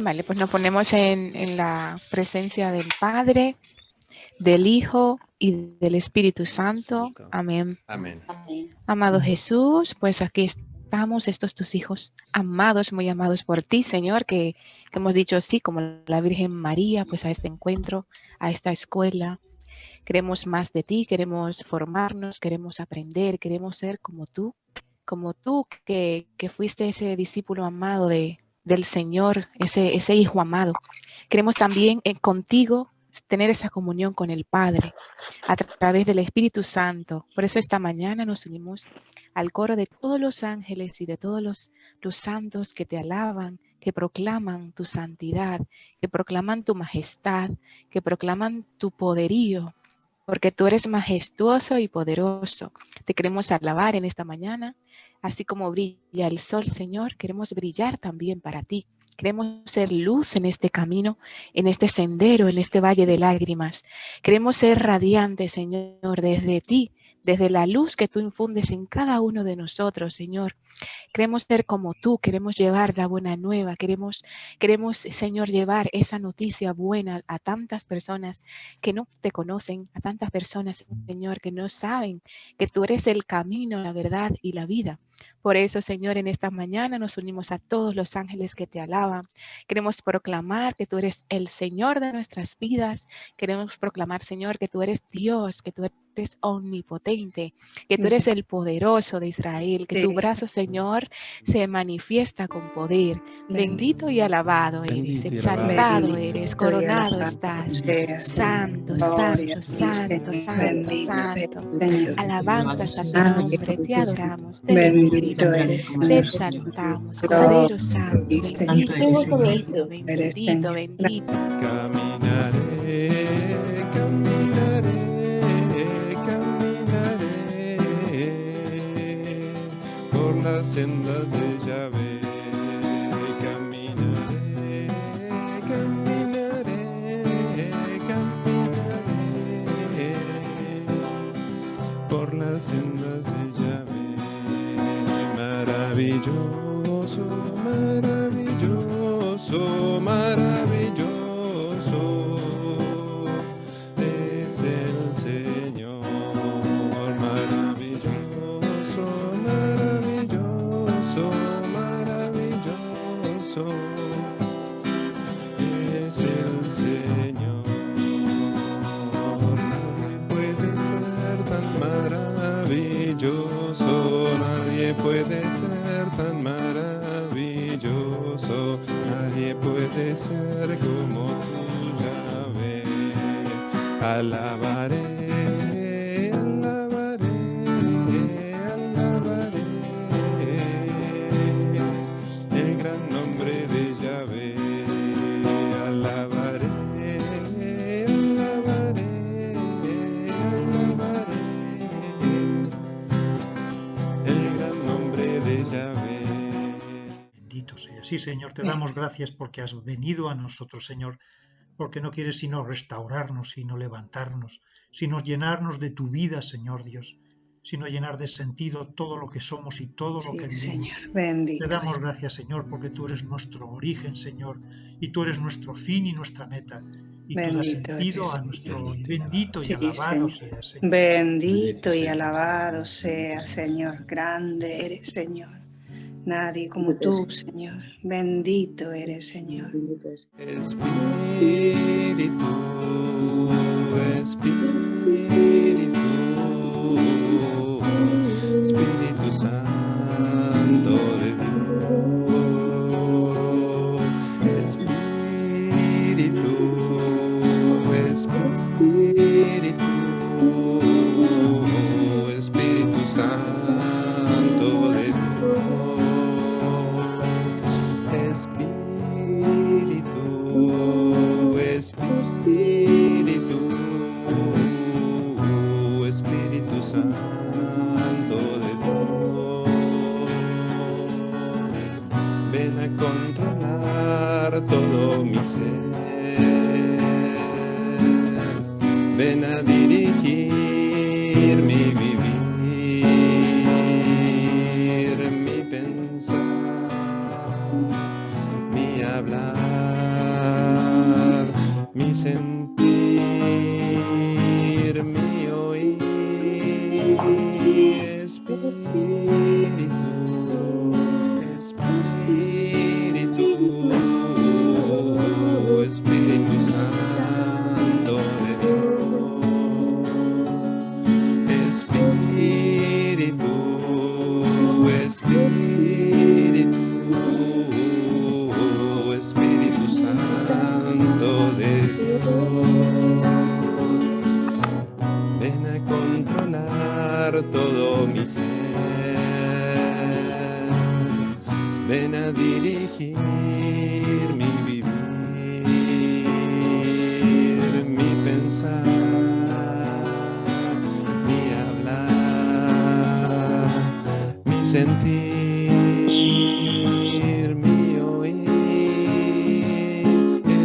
Vale, pues nos ponemos en la presencia del Padre, del Hijo y del Espíritu Santo. Amén. Amén. Amado Jesús, pues aquí estamos, estos tus hijos amados, muy amados por ti, Señor, que hemos dicho sí, como la Virgen María, pues a este encuentro, a esta escuela. Queremos más de ti, queremos formarnos, queremos aprender, queremos ser como tú que fuiste ese discípulo amado del Señor, ese hijo amado. Queremos también contigo tener esa comunión con el Padre a través del Espíritu Santo. Por eso esta mañana nos unimos al coro de todos los ángeles y de todos los santos que te alaban, que proclaman tu santidad, que proclaman tu majestad, que proclaman tu poderío, porque tú eres majestuoso y poderoso. Te queremos alabar en esta mañana, así como brilla el sol, Señor, queremos brillar también para ti. Queremos ser luz en este camino, en este sendero, en este valle de lágrimas. Queremos ser radiantes, Señor, desde ti, desde la luz que tú infundes en cada uno de nosotros, Señor. Queremos ser como tú, queremos llevar la buena nueva, queremos, Señor, llevar esa noticia buena a tantas personas que no te conocen, a tantas personas, Señor, que no saben que tú eres el camino, la verdad y la vida. Por eso, Señor, en esta mañana nos unimos a todos los ángeles que te alaban. Queremos proclamar que tú eres el Señor de nuestras vidas. Queremos proclamar, Señor, que tú eres Dios, que tú eres omnipotente, que tú eres el poderoso de Israel, que tu brazo, Señor, se manifiesta con poder. Bendito y alabado eres, exaltado eres, coronado estás. Santo, santo, santo, santo, santo. Alabanzas a tu nombre, te adoramos, te bendecimos, te exaltamos, Cordero Santo, bendito, bendito, bendito, bendito. Caminaré, caminaré, caminaré por las sendas de Yahvé. Caminaré, caminaré, caminaré por las sendas de Yahvé. Maravilloso, maravilloso, maravilloso es el Señor. Maravilloso, maravilloso, maravilloso es el Señor. Nadie puede ser tan maravilloso, nadie puede ser tan maravilloso, nadie puede ser como tú, Yahvé. Alabaré, alabaré, alabaré el gran nombre de Yahvé. Alabaré, alabaré, alabaré el gran nombre de Yahvé. Bendito sea. Sí, Señor, te damos gracias porque has venido a nosotros, Señor, porque no quieres sino restaurarnos, sino levantarnos, sino llenarnos de tu vida, Señor Dios, sino llenar de sentido todo lo que somos y todo lo que vivimos. Señor, bendito. Te damos gracias, Señor, porque tú eres nuestro origen, Señor, y tú eres nuestro fin y nuestra meta. Y tú das sentido a nuestro bendito y alabado sea, Señor. Bendito y alabado sea, Señor. Grande eres, Señor. Nadie como tú, Señor. Bendito eres, Señor. Espíritu, Espíritu, Espíritu Santo de Dios. Espíritu, Espíritu, Espíritu Santo de Dios. Espíritu, Espíritu, Espíritu Santo de Dios. Ven a controlar todo mi ser. Ven a dirigir mi vivir, mi pensar, mi hablar. ven a controlar todo mi ser, ven a dirigir mi vivir, mi pensar, mi hablar, mi sentir, mi oír.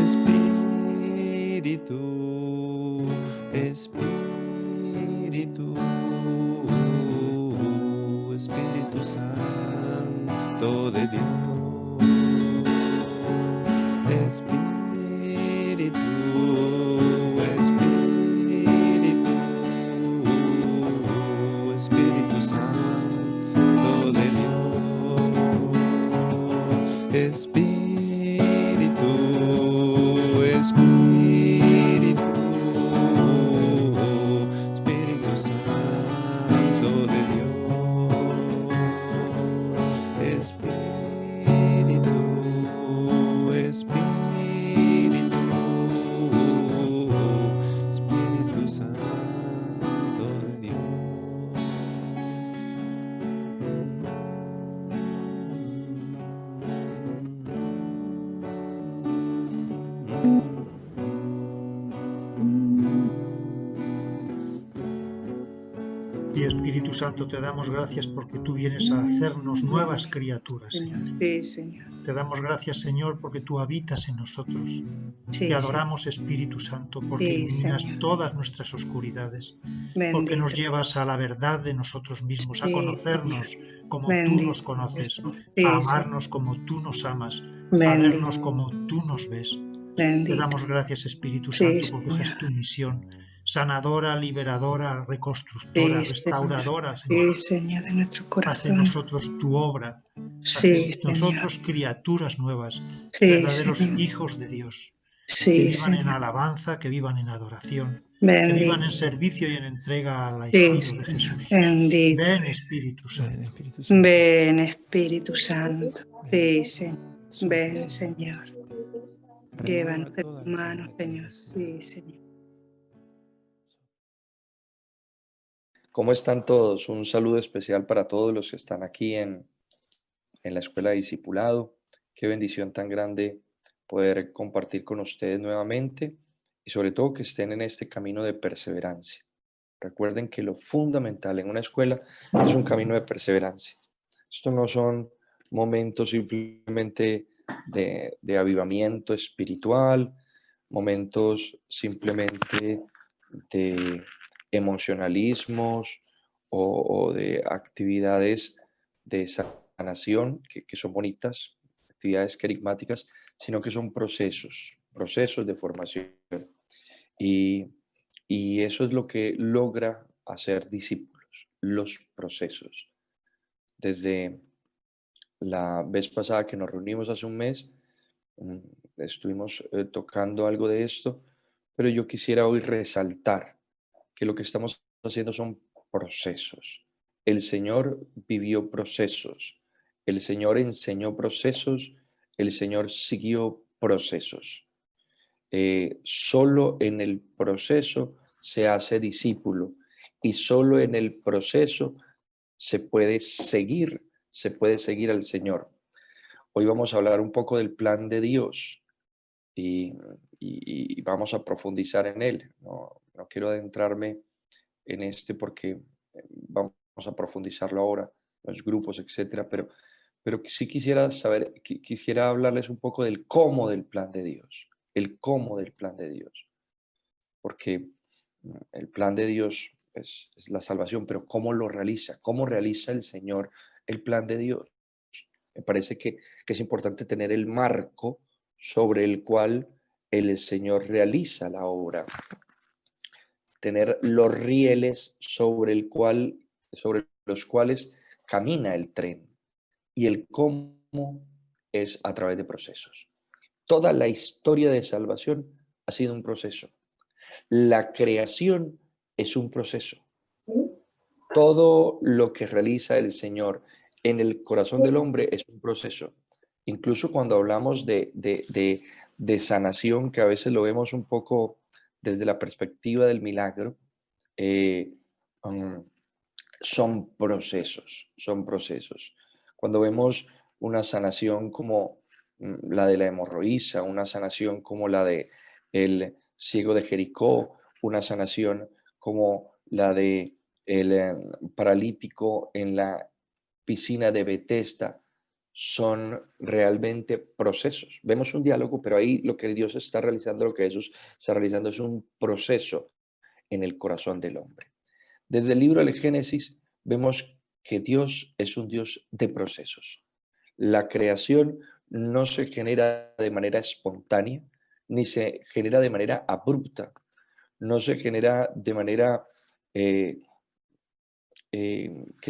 Espíritu, Espíritu, Espíritu Santo de Dios. Espíritu, Espíritu, Espíritu Santo de Dios. Espíritu, Espíritu, Espíritu Santo de Dios. Espíritu, Espíritu, Espíritu Santo de Dios. Y Espíritu Santo, te damos gracias porque tú vienes a hacernos nuevas criaturas, Señor. Sí, Señor. Te damos gracias, Señor, porque tú habitas en nosotros. Sí, Te adoramos, Espíritu Santo, porque Sí, iluminas Señor. todas nuestras oscuridades, porque Bendito. nos llevas a la verdad de nosotros mismos, a Sí, conocernos como tú Bendito. nos conoces, Sí, a amarnos como tú nos amas, a Bendito. vernos como tú nos ves. Te Bendito. damos gracias, Espíritu Sí, Santo, porque esa Señor. es tu misión, sanadora, liberadora, reconstructora, Sí, restauradora, Señor. Sí, Señor, de nuestro Haz en corazón. nosotros tu obra, haz Sí, en nosotros criaturas nuevas, Sí, verdaderos Señor. hijos de Dios, que Sí, vivan en Señor. alabanza, que vivan en adoración, que vivan Bendito. en servicio y en entrega al Sí, estilo de Señor. Jesús. Bendito. Ven, Espíritu Ven, Santo. Espíritu Santo. Ven, Espíritu Santo. Sí, Señor. Sopla, Ven, Señor. Llévanos Renueva de todas tu las mano, Señor. energías. Sí, Señor. ¿Cómo están todos? Un saludo especial para todos los que están aquí en la Escuela de Discipulado. Qué bendición tan grande poder compartir con ustedes nuevamente y sobre todo que estén en este camino de perseverancia. Recuerden que lo fundamental en una escuela es un camino de perseverancia. Esto no son momentos simplemente de avivamiento espiritual, momentos simplemente de emocionalismos o de actividades de sanación que son bonitas, actividades carismáticas, sino que son procesos de formación. Y, y eso es lo que logra hacer discípulos, los procesos. Desde la vez pasada que nos reunimos hace un mes, mm, estuvimos tocando algo de esto, pero yo quisiera hoy resaltar que lo que estamos haciendo son procesos. El Señor vivió procesos, el Señor enseñó procesos, el Señor siguió procesos. Solo en el proceso se hace discípulo y solo en el proceso se puede seguir al Señor. Hoy vamos a hablar un poco del plan de Dios y, y vamos a profundizar en él. No quiero adentrarme en este porque vamos a profundizarlo ahora, los grupos, etcétera, pero sí quisiera saber, quisiera hablarles un poco del cómo del plan de Dios, el cómo del plan de Dios, porque el plan de Dios es la salvación, pero ¿cómo lo realiza? ¿Cómo realiza el Señor el plan de Dios? Me parece que es importante tener el marco sobre el cual el Señor realiza la obra, tener los rieles sobre los cuales camina el tren, y el cómo es a través de procesos. Toda la historia de salvación ha sido un proceso. La creación es un proceso. Todo lo que realiza el Señor en el corazón del hombre es un proceso. Incluso cuando hablamos de sanación, que a veces lo vemos un poco desde la perspectiva del milagro, um, son procesos, son procesos. Cuando vemos una sanación como la de la hemorroísa, una sanación como la de el ciego de Jericó, una sanación como la de el paralítico en la piscina de Bethesda, son realmente procesos. Vemos un diálogo, pero ahí lo que Dios está realizando, lo que Jesús está realizando es un proceso en el corazón del hombre. Desde el libro del Génesis vemos que Dios es un Dios de procesos. La creación no se genera de manera espontánea, ni se genera de manera abrupta, no se genera de manera, qué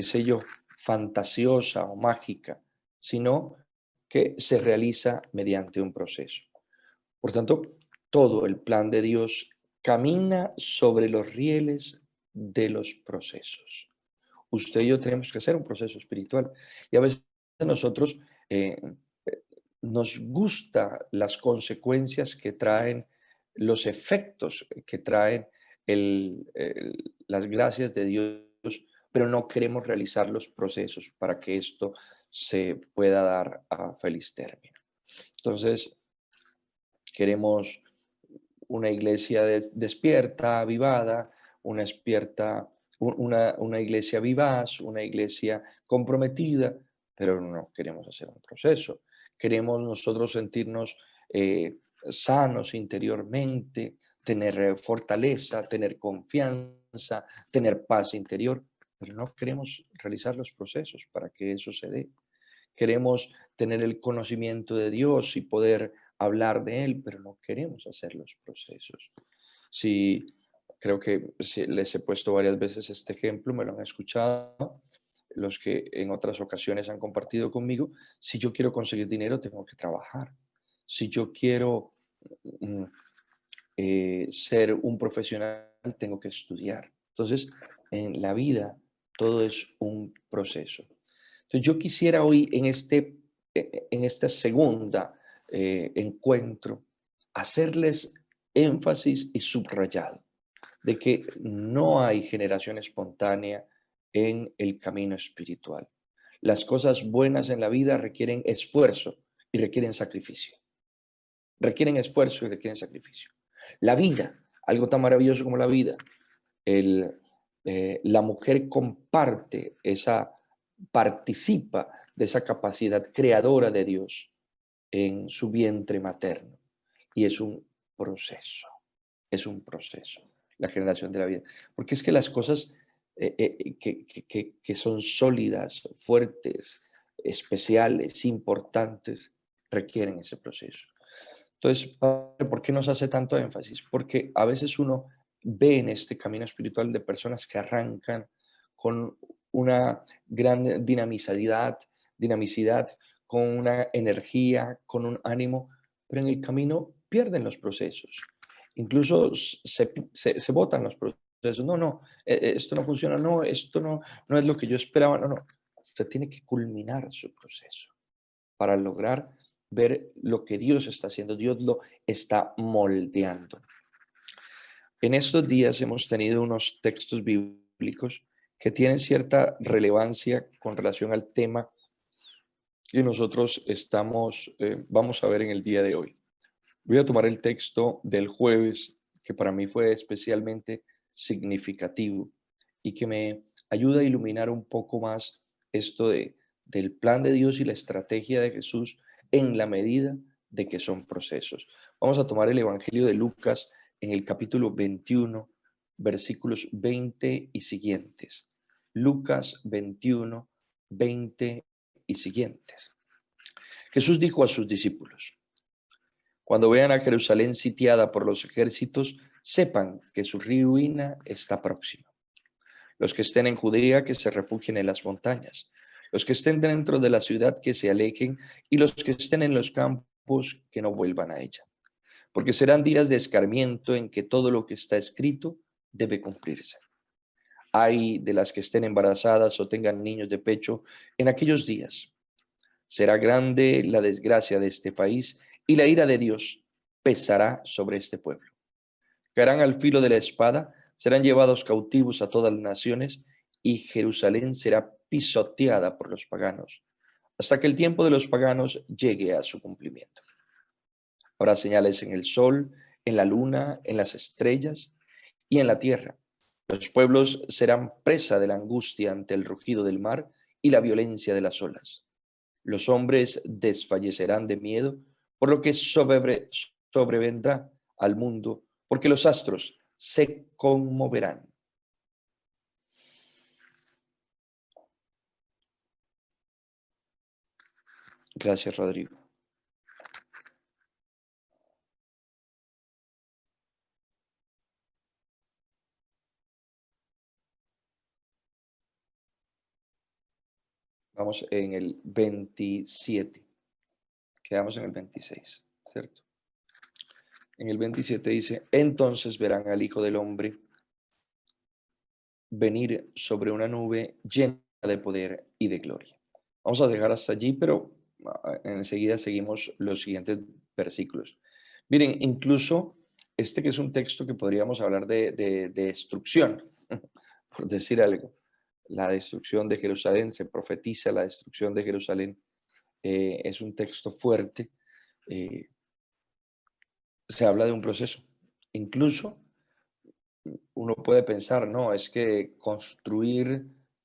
sé yo, fantasiosa o mágica, sino que se realiza mediante un proceso. Por tanto, todo el plan de Dios camina sobre los rieles de los procesos. Usted y yo tenemos que hacer un proceso espiritual. Y a veces a nosotros nos gusta las consecuencias que traen, los efectos que traen las gracias de Dios, pero no queremos realizar los procesos para que esto se pueda dar a feliz término. Entonces, queremos una iglesia despierta, avivada, una iglesia vivaz, una iglesia comprometida, pero no queremos hacer un proceso. Queremos nosotros sentirnos sanos interiormente, tener fortaleza, tener confianza, tener paz interior, pero no queremos realizar los procesos para que eso se dé. Queremos tener el conocimiento de Dios y poder hablar de Él, pero no queremos hacer los procesos. Si creo que les he puesto varias veces este ejemplo, me lo han escuchado, los que en otras ocasiones han compartido conmigo, si yo quiero conseguir dinero, tengo que trabajar. Si yo quiero ser un profesional, tengo que estudiar. Entonces, en la vida, todo es un proceso. Entonces, yo quisiera hoy en esta segunda encuentro hacerles énfasis y subrayado de que no hay generación espontánea en el camino espiritual. Las cosas buenas en la vida requieren esfuerzo y requieren sacrificio. Requieren esfuerzo y requieren sacrificio. La vida, algo tan maravilloso como la vida, la mujer participa de esa capacidad creadora de Dios en su vientre materno. Y es un proceso, la generación de la vida. Porque es que las cosas que son sólidas, fuertes, especiales, importantes, requieren ese proceso. Entonces, ¿por qué nos hace tanto énfasis? Porque a veces uno ve en este camino espiritual de personas que arrancan con una gran dinamicidad, con una energía, con un ánimo, pero en el camino pierden los procesos. Incluso se botan los procesos. No, esto no funciona, no, esto no es lo que yo esperaba, no. Usted tiene que culminar su proceso para lograr ver lo que Dios está haciendo. Dios lo está moldeando. En estos días hemos tenido unos textos bíblicos que tienen cierta relevancia con relación al tema que nosotros vamos a ver en el día de hoy. Voy a tomar el texto del jueves, que para mí fue especialmente significativo y que me ayuda a iluminar un poco más esto del plan de Dios y la estrategia de Jesús en la medida de que son procesos. Vamos a tomar el Evangelio de Lucas en el capítulo 21, versículos 20 y siguientes. Lucas 21, 20 y siguientes. Jesús dijo a sus discípulos: cuando vean a Jerusalén sitiada por los ejércitos, sepan que su ruina está próxima. Los que estén en Judea, que se refugien en las montañas. Los que estén dentro de la ciudad, que se alejen, y los que estén en los campos, que no vuelvan a ella. Porque serán días de escarmiento en que todo lo que está escrito debe cumplirse. Ay de las que estén embarazadas o tengan niños de pecho en aquellos días. Será grande la desgracia de este país, y la ira de Dios pesará sobre este pueblo. Caerán al filo de la espada serán llevados cautivos a todas las naciones y Jerusalén será pisoteada por los paganos, hasta que el tiempo de los paganos llegue a su cumplimiento. Habrá señales en el sol, en la luna, en las estrellas y en la tierra. Los pueblos serán presa de la angustia ante el rugido del mar y la violencia de las olas. Los hombres desfallecerán de miedo por lo que sobrevendrá al mundo, porque los astros se conmoverán. Gracias, Rodrigo. Vamos en el 27. Quedamos en el 26, ¿cierto? En el 27 dice, entonces verán al Hijo del Hombre venir sobre una nube llena de poder y de gloria. Vamos a dejar hasta allí, pero enseguida seguimos los siguientes versículos. Miren, incluso este que es un texto que podríamos hablar de destrucción, por decir algo. La destrucción de Jerusalén, se profetiza la destrucción de Jerusalén. Es un texto fuerte. Se habla de un proceso. Incluso uno puede pensar, no, es que construir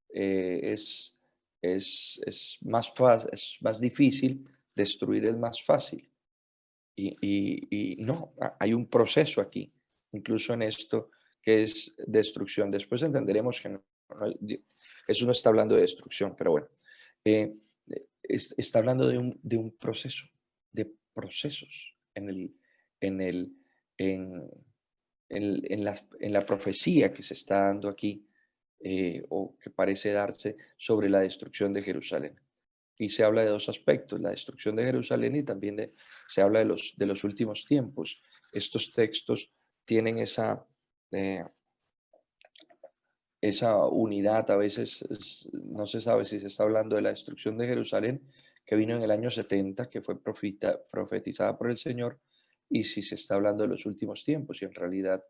es es más difícil, destruir es más fácil. Y no, hay un proceso aquí, incluso en esto que es destrucción. Después entenderemos que eso no está hablando de destrucción, pero bueno, eh, está hablando de un proceso, de procesos en, el, en, en la profecía que se está dando aquí, o que parece darse sobre la destrucción de Jerusalén. Y se habla de dos aspectos, la destrucción de Jerusalén y también se habla de los últimos tiempos. Estos textos tienen esa unidad, a veces no se sabe si se está hablando de la destrucción de Jerusalén, que vino en el año 70, que fue profetizada por el Señor, y si se está hablando de los últimos tiempos, y en realidad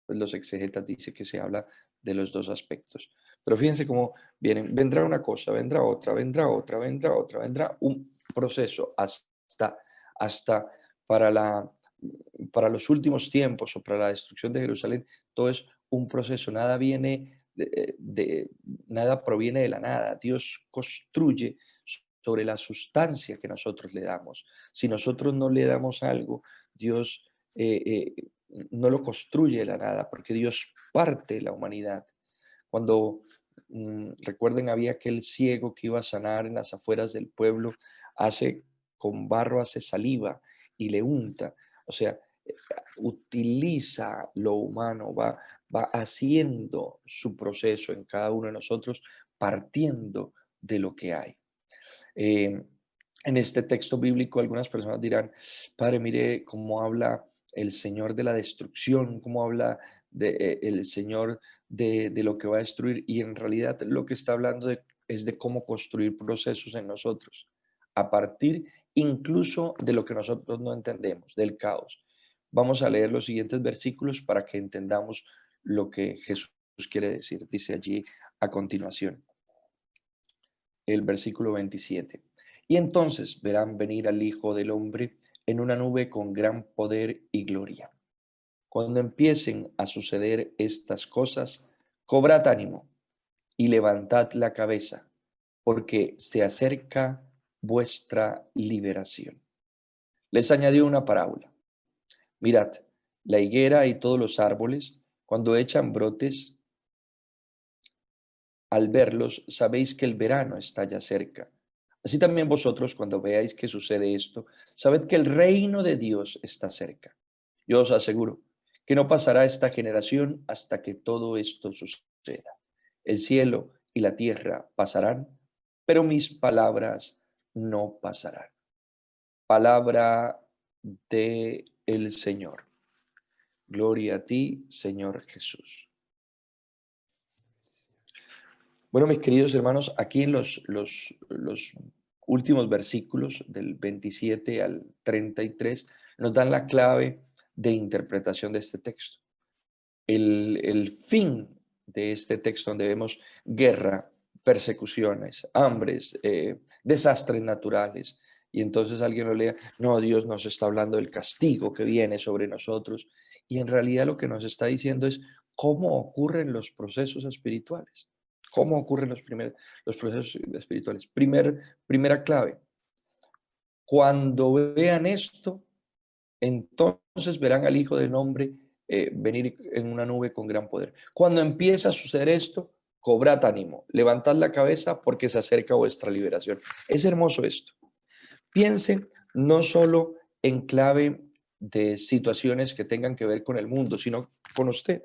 pues los exegetas dicen que se habla de los dos aspectos. Pero fíjense cómo vendrá una cosa, vendrá otra, vendrá otra, vendrá otra, vendrá un proceso hasta para para los últimos tiempos o para la destrucción de Jerusalén, todo es un proceso, nada viene nada proviene de la nada. Dios construye sobre la sustancia que nosotros le damos. Si nosotros no le damos algo, Dios no lo construye de la nada, porque Dios parte la humanidad. Cuando, recuerden, había aquel ciego que iba a sanar en las afueras del pueblo, con barro hace saliva y le unta. O sea, utiliza lo humano, va haciendo su proceso en cada uno de nosotros, partiendo de lo que hay. En este texto bíblico algunas personas dirán, Padre, mire cómo habla el Señor de la destrucción, cómo habla el Señor de lo que va a destruir, y en realidad lo que está hablando es de cómo construir procesos en nosotros, a partir incluso de lo que nosotros no entendemos, del caos. Vamos a leer los siguientes versículos para que entendamos lo que Jesús quiere decir. Dice allí a continuación, el versículo 27. Y entonces verán venir al Hijo del Hombre en una nube con gran poder y gloria. Cuando empiecen a suceder estas cosas, cobrad ánimo y levantad la cabeza, porque se acerca vuestra liberación. Les añadió una parábola. Mirad, la higuera y todos los árboles, cuando echan brotes, al verlos, sabéis que el verano está ya cerca. Así también vosotros, cuando veáis que sucede esto, sabed que el reino de Dios está cerca. Yo os aseguro que no pasará esta generación hasta que todo esto suceda. El cielo y la tierra pasarán, pero mis palabras no pasarán. Palabra de el Señor. Gloria a ti, Señor Jesús. Bueno, mis queridos hermanos, aquí en los últimos versículos del 27 al 33 nos dan la clave de interpretación de este texto. el fin de este texto, donde vemos guerra, persecuciones, hambres, desastres naturales. Y entonces alguien lo lea, no, Dios nos está hablando del castigo que viene sobre nosotros. Y en realidad lo que nos está diciendo es cómo ocurren los procesos espirituales. ¿Cómo ocurren los procesos espirituales? Primera clave. Cuando vean esto, entonces verán al Hijo del Hombre venir en una nube con gran poder. Cuando empieza a suceder esto, cobrad ánimo, levantad la cabeza porque se acerca vuestra liberación. Es hermoso esto. Piense no solo en clave de situaciones que tengan que ver con el mundo, sino con usted.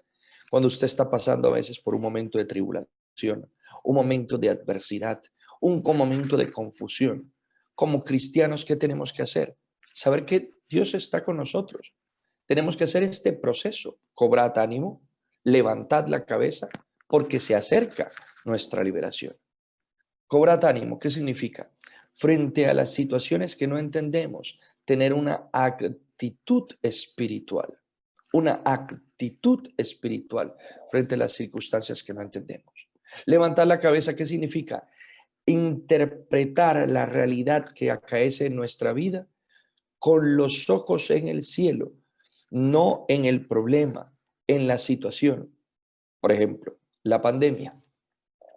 Cuando usted está pasando a veces por un momento de tribulación, un momento de adversidad, un momento de confusión. Como cristianos, ¿qué tenemos que hacer? Saber que Dios está con nosotros. Tenemos que hacer este proceso. Cobrad ánimo, levantad la cabeza, porque se acerca nuestra liberación. Cobrad ánimo, ¿qué significa? Frente a las situaciones que no entendemos, tener una actitud espiritual. Una actitud espiritual frente a las circunstancias que no entendemos. Levantar la cabeza, ¿qué significa? Interpretar la realidad que acaece en nuestra vida con los ojos en el cielo, no en el problema, en la situación. Por ejemplo, la pandemia.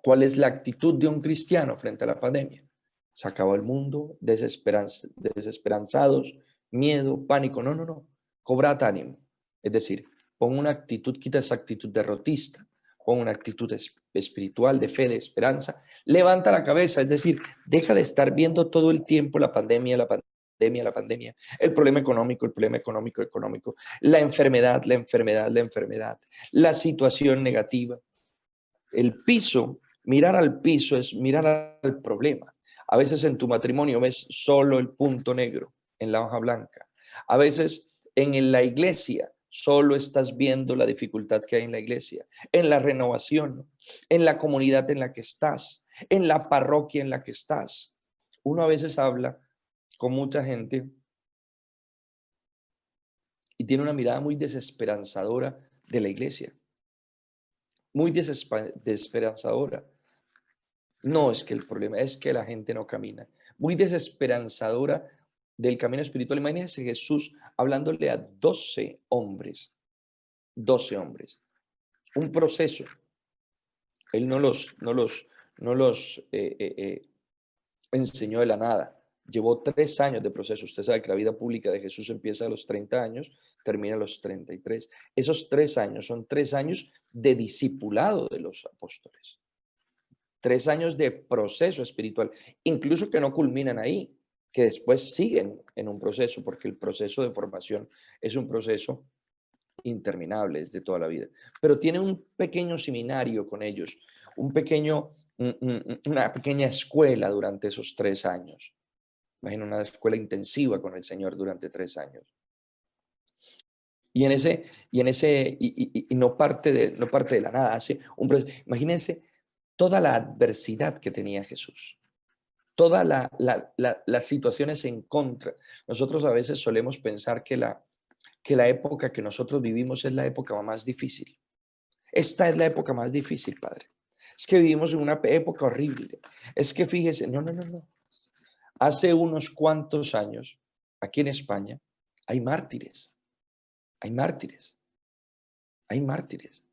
¿Cuál es la actitud de un cristiano frente a la pandemia? Se acabó el mundo, desesperanzados, miedo, pánico. No, no, no. Cobrad ánimo. Es decir, pon una actitud, quita esa actitud derrotista, pon una actitud espiritual, de fe, de esperanza. Levanta la cabeza, es decir, deja de estar viendo todo el tiempo la pandemia, la pandemia, la pandemia, el problema económico, económico, la enfermedad, la situación negativa. El piso, mirar al piso es mirar al problema. A veces en tu matrimonio ves solo el punto negro en la hoja blanca. A veces en la iglesia solo estás viendo la dificultad que hay en la iglesia, en la renovación, en la comunidad en la que estás, en la parroquia en la que estás. Uno a veces habla con mucha gente y tiene una mirada muy desesperanzadora de la iglesia. Muy desesperanzadora. No es que el problema es que la gente no camina. Muy desesperanzadora del camino espiritual. Imagínense Jesús hablándole a 12 hombres. 12 hombres. Un proceso. Él no los enseñó de la nada. Llevó 3 años de proceso. Usted sabe que la vida pública de Jesús empieza a los 30 años, termina a los 33. Esos 3 años son 3 años de discipulado de los apóstoles. 3 años de proceso espiritual, incluso que no culminan ahí, que después siguen en un proceso, porque el proceso de formación es un proceso interminable, es de toda la vida. Pero tiene un pequeño seminario con ellos, una pequeña escuela durante esos 3 años. Imagina una escuela intensiva con el Señor durante 3 años. Y no parte de la nada, hace un proceso. Imagínense toda la adversidad que tenía Jesús, todas las situaciones en contra. Nosotros a veces solemos pensar que la época que nosotros vivimos es la época más difícil. Esta es la época más difícil, Padre. Es que vivimos en una época horrible. Es que fíjese, no. Hace unos cuantos años, aquí en España, hay mártires. Hay mártires. Hay mártires.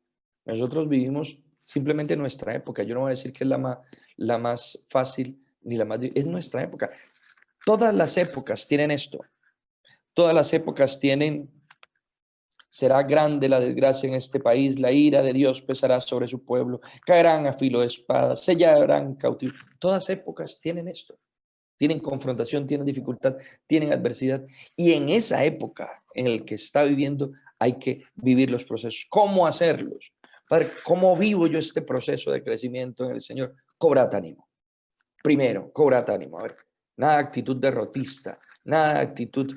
Nosotros vivimos simplemente nuestra época. Yo no voy a decir que es la más fácil ni la más difícil. Es nuestra época. Todas las épocas tienen esto. Todas las épocas tienen, será grande la desgracia en este país, la ira de Dios pesará sobre su pueblo, caerán a filo de espada, se llevarán cautivos. Todas épocas tienen esto. Tienen confrontación, tienen dificultad, tienen adversidad. Y en esa época en la que está viviendo hay que vivir los procesos. ¿Cómo hacerlos? Padre, ¿cómo vivo yo este proceso de crecimiento en el Señor? Cobrad ánimo. Primero, cobrad ánimo. A ver, nada de actitud derrotista, nada de actitud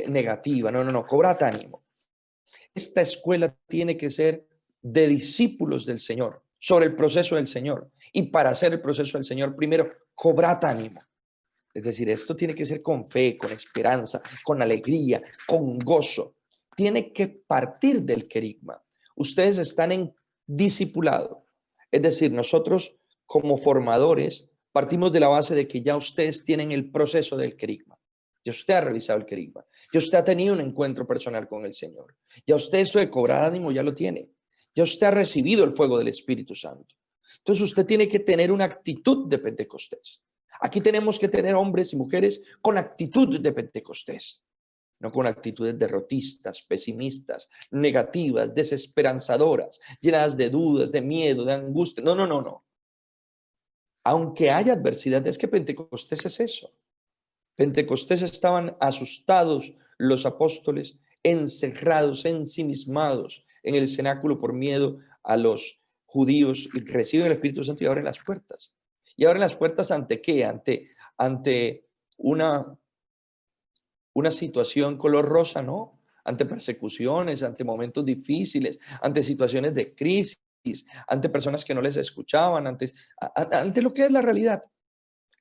negativa. No, cobrad ánimo. Esta escuela tiene que ser de discípulos del Señor, sobre el proceso del Señor. Y para hacer el proceso del Señor, primero, cobrad ánimo. Es decir, esto tiene que ser con fe, con esperanza, con alegría, con gozo. Tiene que partir del querigma. Ustedes están en discipulado. Es decir, nosotros como formadores partimos de la base de que ya ustedes tienen el proceso del querigma. Ya usted ha realizado el querigma. Ya usted ha tenido un encuentro personal con el Señor. Ya usted eso de cobrar ánimo ya lo tiene. Ya usted ha recibido el fuego del Espíritu Santo. Entonces usted tiene que tener una actitud de Pentecostés. Aquí tenemos que tener hombres y mujeres con actitud de Pentecostés. No con actitudes derrotistas, pesimistas, negativas, desesperanzadoras, llenadas de dudas, de miedo, de angustia. No, no, no, no. Aunque haya adversidad, es que Pentecostés es eso. Pentecostés estaban asustados los apóstoles, encerrados, ensimismados en el cenáculo por miedo a los judíos, y reciben el Espíritu Santo y abren las puertas. ¿Y abren las puertas ante qué? Ante una situación color rosa, ¿no? Ante persecuciones, ante momentos difíciles, ante situaciones de crisis, ante personas que no les escuchaban, ante lo que es la realidad.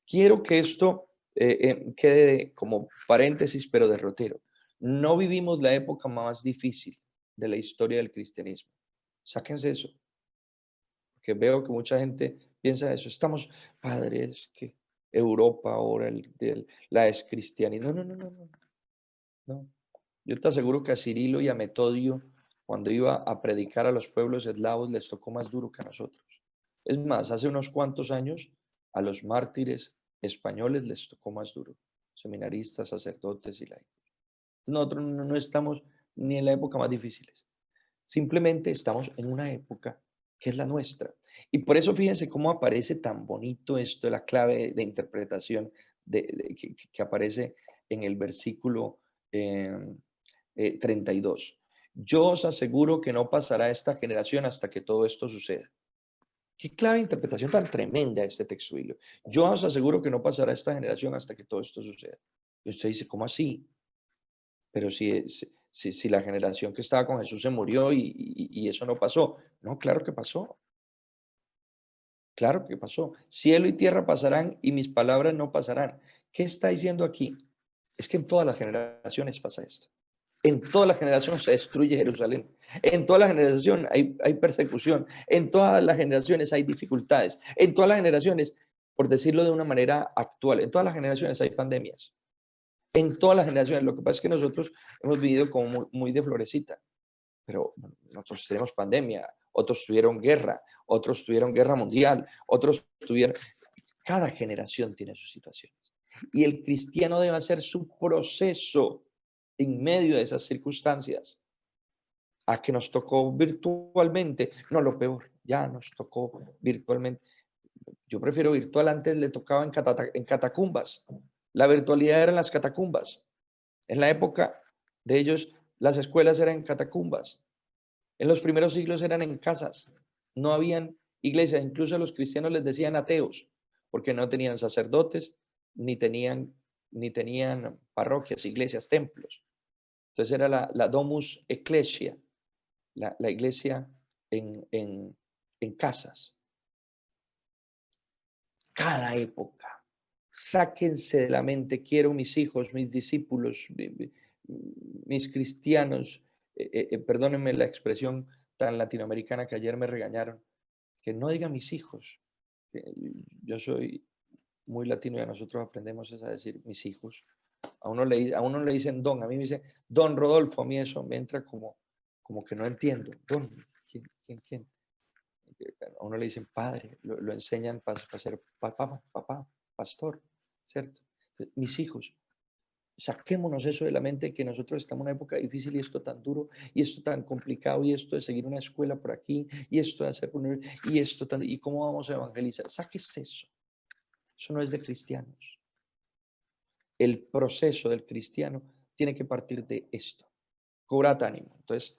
Quiero que esto quede como paréntesis, pero derrotero. No vivimos la época más difícil de la historia del cristianismo. Sáquense eso. Porque veo que mucha gente piensa eso. Estamos, padres, que Europa ahora, la es cristianismo. No, no, no, no, no. Yo te aseguro que a Cirilo y a Metodio, cuando iba a predicar a los pueblos eslavos, les tocó más duro que a nosotros. Es más, hace unos cuantos años, a los mártires españoles les tocó más duro, seminaristas, sacerdotes y laicos. Nosotros no estamos ni en la época más difíciles, simplemente estamos en una época que es la nuestra. Y por eso fíjense cómo aparece tan bonito esto, la clave de interpretación que aparece en el versículo 32. Yo os aseguro que no pasará esta generación hasta que todo esto suceda. Qué clave de interpretación tan tremenda este texto bíblico. Yo os aseguro que no pasará esta generación hasta que todo esto suceda. Y usted dice, ¿cómo así? Pero si la generación que estaba con Jesús se murió y eso no pasó. No, claro que pasó. Claro que pasó. Cielo y tierra pasarán y mis palabras no pasarán. ¿Qué está diciendo aquí? Es que en todas las generaciones pasa esto. En toda la generación se destruye Jerusalén. En toda la generación hay persecución. En todas las generaciones hay dificultades. En todas las generaciones, por decirlo de una manera actual, en todas las generaciones hay pandemias. En todas las generaciones. Lo que pasa es que nosotros hemos vivido como muy de florecita. Pero nosotros tenemos pandemia. Otros tuvieron guerra. Otros tuvieron guerra mundial. Otros tuvieron... Cada generación tiene sus situaciones. Y el cristiano debe hacer su proceso en medio de esas circunstancias. A que nos tocó virtualmente, no, lo peor, ya nos tocó virtualmente. Yo prefiero virtual, antes le tocaba en catacumbas. La virtualidad era en las catacumbas. En la época de ellos, las escuelas eran en catacumbas. En los primeros siglos eran en casas. No habían iglesias, incluso a los cristianos les decían ateos, porque no tenían sacerdotes, ni tenían parroquias, iglesias, templos. Entonces era la domus ecclesia, la iglesia en casas. Cada época. Sáquense de la mente, quiero mis hijos, mis discípulos, mis cristianos, perdónenme la expresión tan latinoamericana que ayer me regañaron, que no digan mis hijos. Yo soy muy latino y a nosotros aprendemos a decir mis hijos. A uno le dicen don, a mí me dicen don Rodolfo, a mí eso me entra como que no entiendo. Don, ¿quién? A uno le dicen padre, lo enseñan para ser papá, pastor, ¿cierto? Entonces, mis hijos, saquémonos eso de la mente, que nosotros estamos en una época difícil y esto tan duro, y esto tan complicado, y esto de seguir una escuela por aquí, y esto de hacer y esto tan, y cómo vamos a evangelizar. Sáquese eso. Eso no es de cristianos. El proceso del cristiano tiene que partir de esto. Cobrad ánimo. Entonces,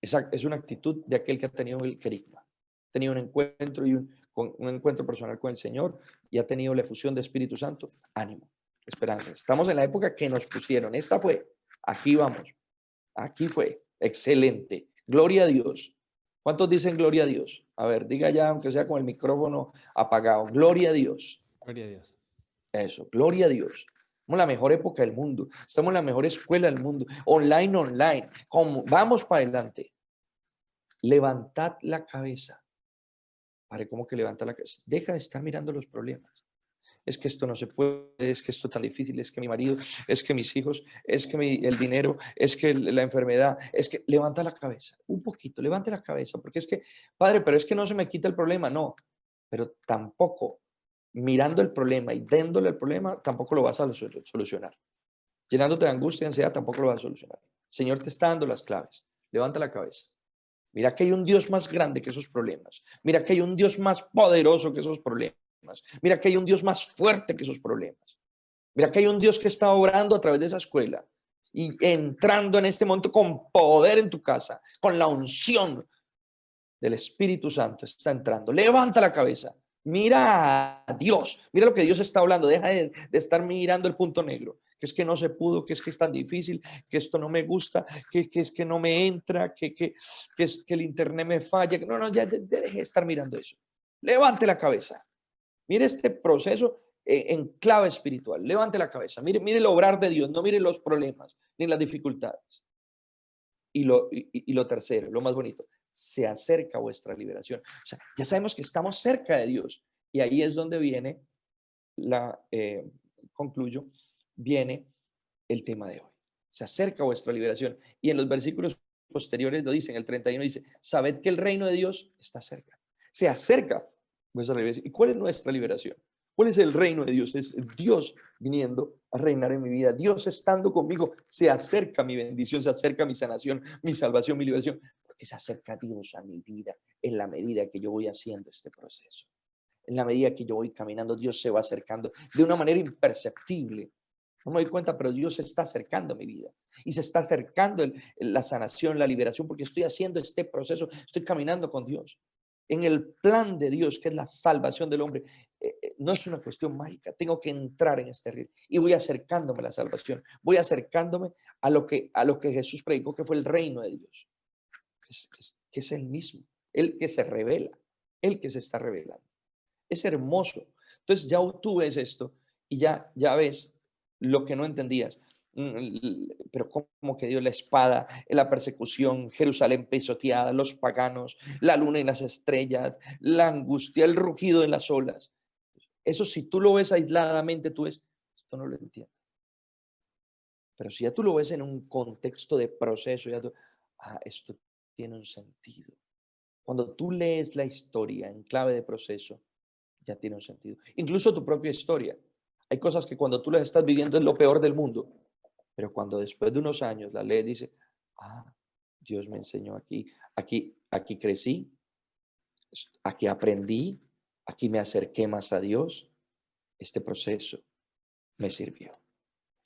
es una actitud de aquel que ha tenido el querigma, ha tenido un encuentro un encuentro personal con el Señor y ha tenido la efusión de Espíritu Santo. Ánimo, esperanza. Estamos en la época que nos pusieron. Esta fue. Aquí vamos. Aquí fue. Excelente. Gloria a Dios. ¿Cuántos dicen gloria a Dios? A ver, diga ya, aunque sea con el micrófono apagado. Gloria a Dios. Gloria a Dios. Eso, gloria a Dios. Estamos en la mejor época del mundo. Estamos en la mejor escuela del mundo. Online. Vamos para adelante. levantad la cabeza. Padre, ¿cómo que levanta la cabeza? Deja de estar mirando los problemas. Es que esto no se puede, es que esto es tan difícil, es que mi marido, es que mis hijos, es que el dinero, es que la enfermedad, es que levanta la cabeza, un poquito, levante la cabeza, porque es que, Padre, pero es que no se me quita el problema, no, pero tampoco mirando el problema y dándole el problema, tampoco lo vas a solucionar. Llenándote de angustia y ansiedad, tampoco lo vas a solucionar. El Señor te está dando las claves, levanta la cabeza. Mira que hay un Dios más grande que esos problemas. Mira que hay un Dios más poderoso que esos problemas. Mira que hay un Dios más fuerte que esos problemas. Mira que hay un Dios que está obrando a través de esa escuela y entrando en este momento con poder en tu casa, con la unción del Espíritu Santo está entrando. Levanta la cabeza. Mira a Dios. Mira lo que Dios está hablando. Deja de estar mirando el punto negro. Que es que no se pudo, que es tan difícil, que esto no me gusta, que es que no me entra, que es que el internet me falla. No, ya deje de estar mirando eso. Levante la cabeza. Mire este proceso en clave espiritual. Levante la cabeza. Mire el obrar de Dios. No mire los problemas ni las dificultades. Y lo tercero, lo más bonito, se acerca vuestra liberación. O sea, ya sabemos que estamos cerca de Dios. Y ahí es donde viene concluyo, viene el tema de hoy. Se acerca vuestra liberación. Y en los versículos posteriores lo dicen, el 31 dice, sabed que el reino de Dios está cerca. Se acerca vuestra liberación. ¿Y cuál es nuestra liberación? ¿Cuál es el reino de Dios? Es Dios viniendo a reinar en mi vida. Dios estando conmigo. Se acerca mi bendición, se acerca mi sanación, mi salvación, mi liberación. Porque se acerca Dios a mi vida en la medida que yo voy haciendo este proceso. En la medida que yo voy caminando, Dios se va acercando de una manera imperceptible. No me doy cuenta, pero Dios se está acercando a mi vida. Y se está acercando la sanación, la liberación, porque estoy haciendo este proceso, estoy caminando con Dios. En el plan de Dios, que es la salvación del hombre, no es una cuestión mágica. Tengo que entrar en este ritmo y voy acercándome a la salvación. Voy acercándome a lo que Jesús predicó, que fue el reino de Dios, que es el mismo, el que se revela, el que se está revelando. Es hermoso. Entonces ya tú ves esto y ya ves lo que no entendías. Pero como que dio la espada, la persecución, Jerusalén pisoteada, los paganos, la luna y las estrellas, la angustia, el rugido de las olas. Eso si tú lo ves aisladamente, tú ves, esto no lo entiendo. Pero si ya tú lo ves en un contexto de proceso, esto tiene un sentido. Cuando tú lees la historia en clave de proceso, ya tiene un sentido. Incluso tu propia historia. Hay cosas que cuando tú las estás viviendo es lo peor del mundo, pero cuando después de unos años la lees, dice, Dios me enseñó aquí crecí, aquí aprendí, aquí me acerqué más a Dios. Este proceso me sirvió.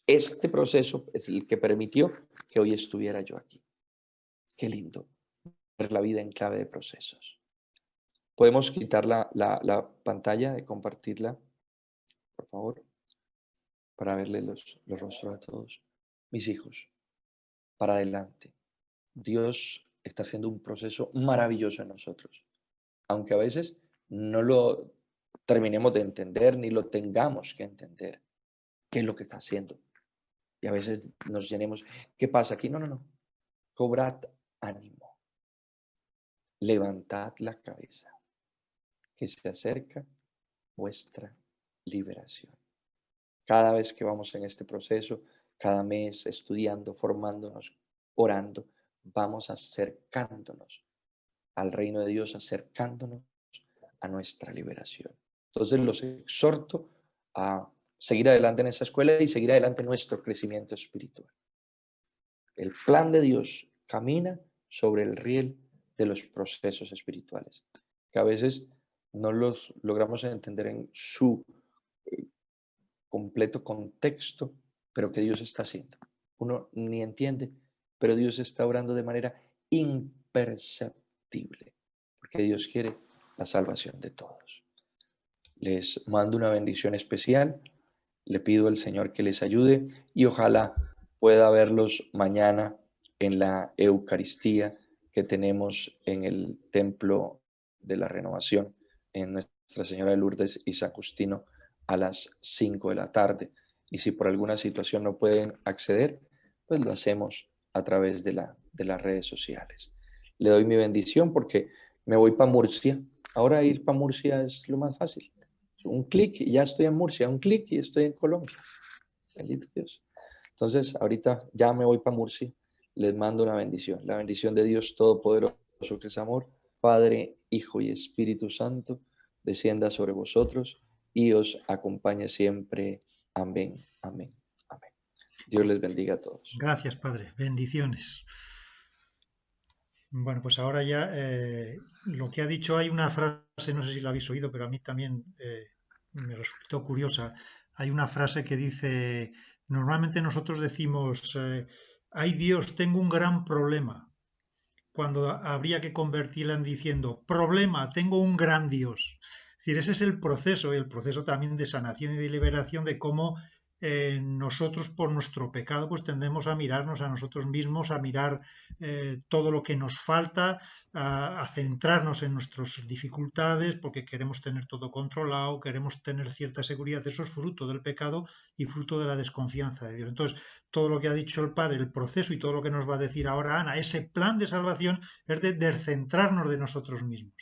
Este proceso es el que permitió que hoy estuviera yo aquí. Qué lindo ver la vida en clave de procesos. ¿Podemos quitar la pantalla de compartirla, por favor? Para verle los rostros a todos. Mis hijos, para adelante. Dios está haciendo un proceso maravilloso en nosotros. Aunque a veces no lo terminemos de entender ni lo tengamos que entender. ¿Qué es lo que está haciendo? Y a veces nos llenemos. ¿Qué pasa aquí? No. Cobrad ánimo. Levantad la cabeza. Que se acerca vuestra liberación. Cada vez que vamos en este proceso, cada mes estudiando, formándonos, orando, vamos acercándonos al reino de Dios, acercándonos a nuestra liberación. Entonces los exhorto a seguir adelante en esa escuela y seguir adelante en nuestro crecimiento espiritual. El plan de Dios camina sobre el riel de los procesos espirituales, que a veces no los logramos entender en su completo contexto, pero que Dios está haciendo. Uno ni entiende, pero Dios está obrando de manera imperceptible, porque Dios quiere la salvación de todos. Les mando una bendición especial, le pido al Señor que les ayude y ojalá pueda verlos mañana en la Eucaristía que tenemos en el Templo de la Renovación, en Nuestra Señora de Lourdes y San Justino, a las 5 de la tarde. Y si por alguna situación no pueden acceder, pues lo hacemos a través de las redes sociales. le doy mi bendición porque me voy para Murcia. Ahora ir para Murcia es lo más fácil. Un clic y ya estoy en Murcia, un clic y estoy en Colombia. Bendito Dios. Entonces, ahorita ya me voy para Murcia. Les mando la bendición de Dios Todopoderoso, que es amor, Padre, Hijo y Espíritu Santo, descienda sobre vosotros y os acompañe siempre. Amén, amén, amén. Dios les bendiga a todos. Gracias, Padre. Bendiciones. Bueno, pues ahora ya lo que ha dicho, hay una frase, no sé si la habéis oído, pero a mí también me resultó curiosa. Hay una frase que dice, normalmente nosotros decimos, ay Dios, tengo un gran problema, cuando habría que convertirla en diciendo, problema, tengo un gran Dios. Es decir, ese es el proceso, y el proceso también de sanación y de liberación de cómo nosotros por nuestro pecado pues tendemos a mirarnos a nosotros mismos, a mirar todo lo que nos falta, a centrarnos en nuestras dificultades porque queremos tener todo controlado, queremos tener cierta seguridad. Eso es fruto del pecado y fruto de la desconfianza de Dios. Entonces, todo lo que ha dicho el Padre, el proceso y todo lo que nos va a decir ahora Ana, ese plan de salvación es de descentrarnos de nosotros mismos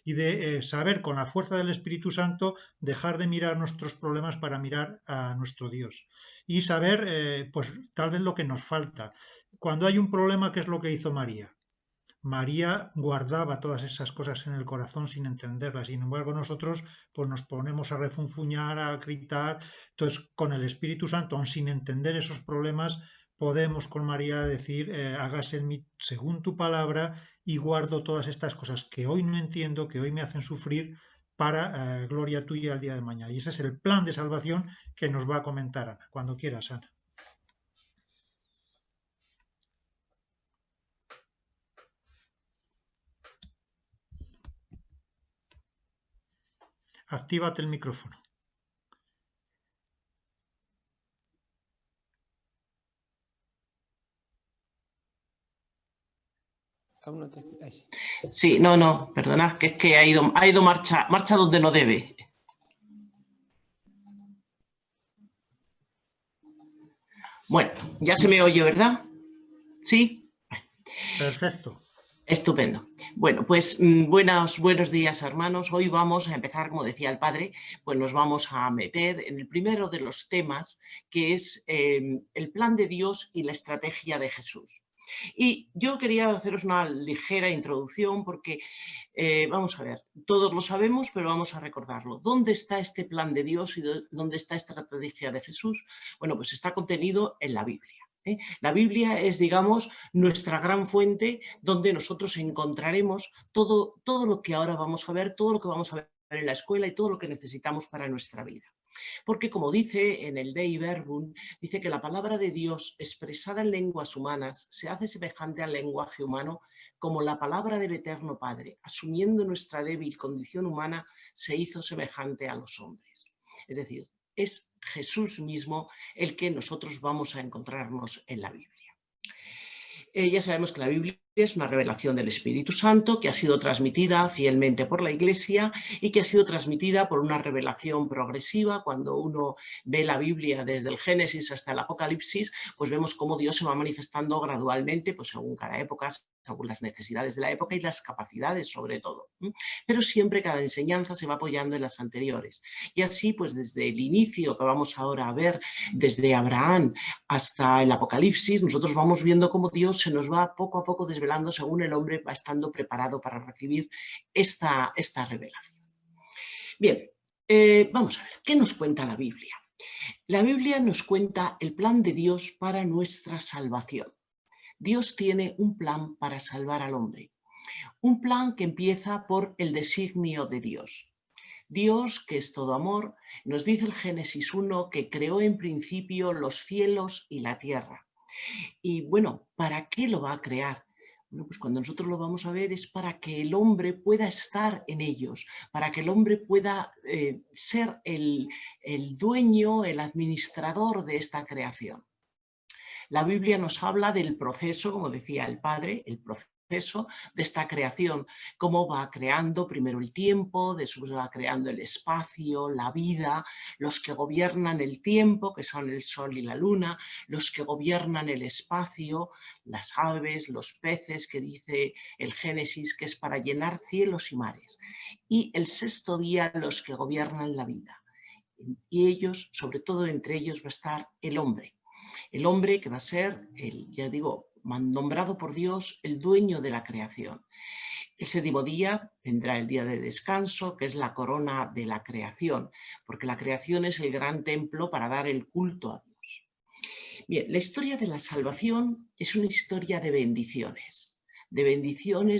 y de saber con la fuerza del Espíritu Santo dejar de mirar nuestros problemas para mirar a nuestro Dios y saber pues tal vez lo que nos falta. Cuando hay un problema, ¿qué es lo que hizo María? María guardaba todas esas cosas en el corazón sin entenderlas. Sin embargo, nosotros pues nos ponemos a refunfuñar, a gritar. Entonces, con el Espíritu Santo, aun sin entender esos problemas, podemos con María decir, hágase en mí según tu palabra y guardo todas estas cosas que hoy no entiendo, que hoy me hacen sufrir para gloria tuya al día de mañana. Y ese es el plan de salvación que nos va a comentar Ana. Cuando quieras, Ana. Actívate el micrófono. Sí, no, perdonad, que es que ha ido marcha donde no debe. Bueno, ya se me oye, ¿verdad? ¿Sí? Perfecto. Estupendo. Bueno, pues buenos días, hermanos. Hoy vamos a empezar, como decía el padre, pues nos vamos a meter en el primero de los temas, que es el plan de Dios y la estrategia de Jesús. Y yo quería haceros una ligera introducción porque, vamos a ver, todos lo sabemos, pero vamos a recordarlo. ¿Dónde está este plan de Dios y dónde está esta estrategia de Jesús? Bueno, pues está contenido en la Biblia. La Biblia es, digamos, nuestra gran fuente donde nosotros encontraremos todo lo que ahora vamos a ver, todo lo que vamos a ver en la escuela y todo lo que necesitamos para nuestra vida. Porque, como dice en el Dei Verbum, dice que la palabra de Dios expresada en lenguas humanas se hace semejante al lenguaje humano como la palabra del Eterno Padre, asumiendo nuestra débil condición humana, se hizo semejante a los hombres. Es decir, es Jesús mismo el que nosotros vamos a encontrarnos en la Biblia. Ya sabemos que la Biblia es una revelación del Espíritu Santo que ha sido transmitida fielmente por la Iglesia y que ha sido transmitida por una revelación progresiva. Cuando uno ve la Biblia desde el Génesis hasta el Apocalipsis, pues vemos cómo Dios se va manifestando gradualmente, pues según cada época, según las necesidades de la época y las capacidades sobre todo. Pero siempre cada enseñanza se va apoyando en las anteriores. Y así, pues desde el inicio que vamos ahora a ver, desde Abraham hasta el Apocalipsis, nosotros vamos viendo cómo Dios se nos va poco a poco desvelando según el hombre va estando preparado para recibir esta revelación. Bien, vamos a ver, ¿qué nos cuenta la Biblia? La Biblia nos cuenta el plan de Dios para nuestra salvación. Dios tiene un plan para salvar al hombre, un plan que empieza por el designio de Dios. Dios, que es todo amor, nos dice el Génesis 1 que creó en principio los cielos y la tierra. Y bueno, ¿para qué lo va a crear? Bueno, pues cuando nosotros lo vamos a ver es para que el hombre pueda estar en ellos, para que el hombre pueda ser el dueño, el administrador de esta creación. La Biblia nos habla del proceso, como decía el padre, el proceso proceso de esta creación, cómo va creando primero el tiempo, después va creando el espacio, la vida, los que gobiernan el tiempo, que son el sol y la luna, los que gobiernan el espacio, las aves, los peces, que dice el Génesis que es para llenar cielos y mares, y el sexto día los que gobiernan la vida. Y ellos, sobre todo entre ellos, va a estar el hombre que va a ser, ya digo, nombrado por Dios el dueño de la creación. El séptimo día vendrá el día de descanso, que es la corona de la creación, porque la creación es el gran templo para dar el culto a Dios. Bien, la historia de la salvación es una historia de bendiciones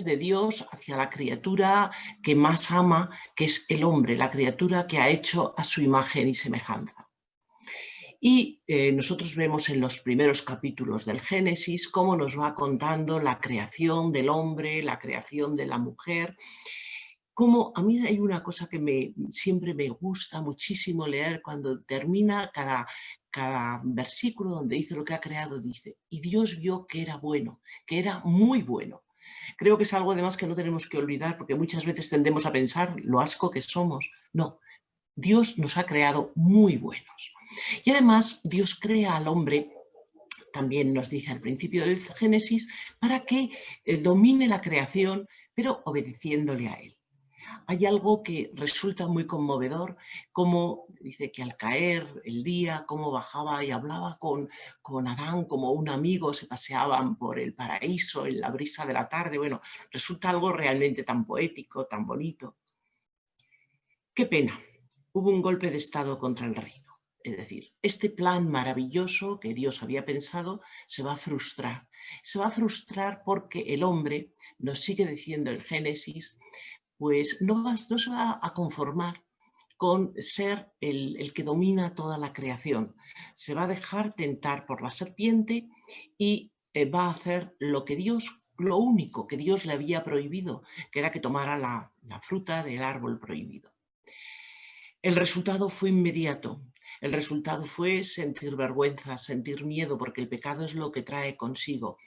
de Dios hacia la criatura que más ama, que es el hombre, la criatura que ha hecho a su imagen y semejanza. Y nosotros vemos en los primeros capítulos del Génesis cómo nos va contando la creación del hombre, la creación de la mujer. Como a mí hay una cosa que siempre me gusta muchísimo leer cuando termina cada versículo donde dice lo que ha creado, dice, y Dios vio que era bueno, que era muy bueno. Creo que es algo además que no tenemos que olvidar porque muchas veces tendemos a pensar lo asco que somos. No, Dios nos ha creado muy buenos. Y además Dios crea al hombre, también nos dice al principio del Génesis, para que domine la creación, pero obedeciéndole a él. Hay algo que resulta muy conmovedor, como dice que al caer el día, cómo bajaba y hablaba con Adán como un amigo, se paseaban por el paraíso en la brisa de la tarde. Bueno, resulta algo realmente tan poético, tan bonito. Qué pena, hubo un golpe de estado contra el reino. Es decir, este plan maravilloso que Dios había pensado se va a frustrar. Se va a frustrar porque el hombre, nos sigue diciendo el Génesis, pues no se va a conformar con ser el que domina toda la creación. Se va a dejar tentar por la serpiente y va a hacer lo único que Dios le había prohibido, que era que tomara la fruta del árbol prohibido. El resultado fue inmediato. El resultado fue sentir vergüenza, sentir miedo, porque el pecado es lo que trae consigo.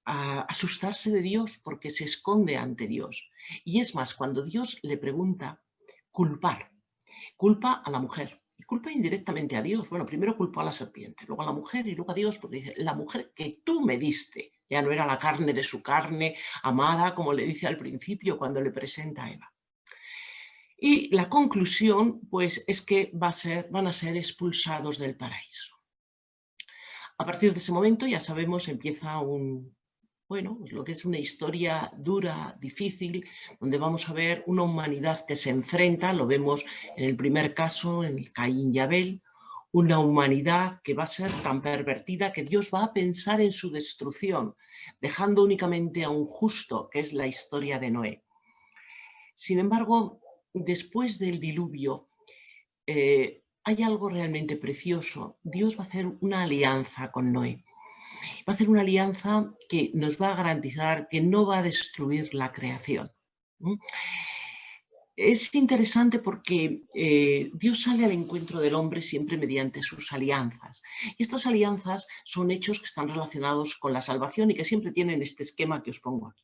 Asustarse de Dios porque se esconde ante Dios. Y es más, cuando Dios le pregunta, culpa a la mujer. Y culpa indirectamente a Dios. Bueno, primero culpó a la serpiente, luego a la mujer y luego a Dios, porque dice, la mujer que tú me diste, ya no era la carne de su carne, amada, como le dice al principio cuando le presenta a Eva. Y la conclusión, pues, es que van a ser expulsados del paraíso. A partir de ese momento, ya sabemos, empieza lo que es una historia dura, difícil, donde vamos a ver una humanidad que se enfrenta, lo vemos en el primer caso, en el Caín y Abel, una humanidad que va a ser tan pervertida que Dios va a pensar en su destrucción, dejando únicamente a un justo, que es la historia de Noé. Sin embargo, después del diluvio, hay algo realmente precioso. Dios va a hacer una alianza con Noé. Va a hacer una alianza que nos va a garantizar que no va a destruir la creación. Es interesante porque Dios sale al encuentro del hombre siempre mediante sus alianzas. Y estas alianzas son hechos que están relacionados con la salvación y que siempre tienen este esquema que os pongo aquí.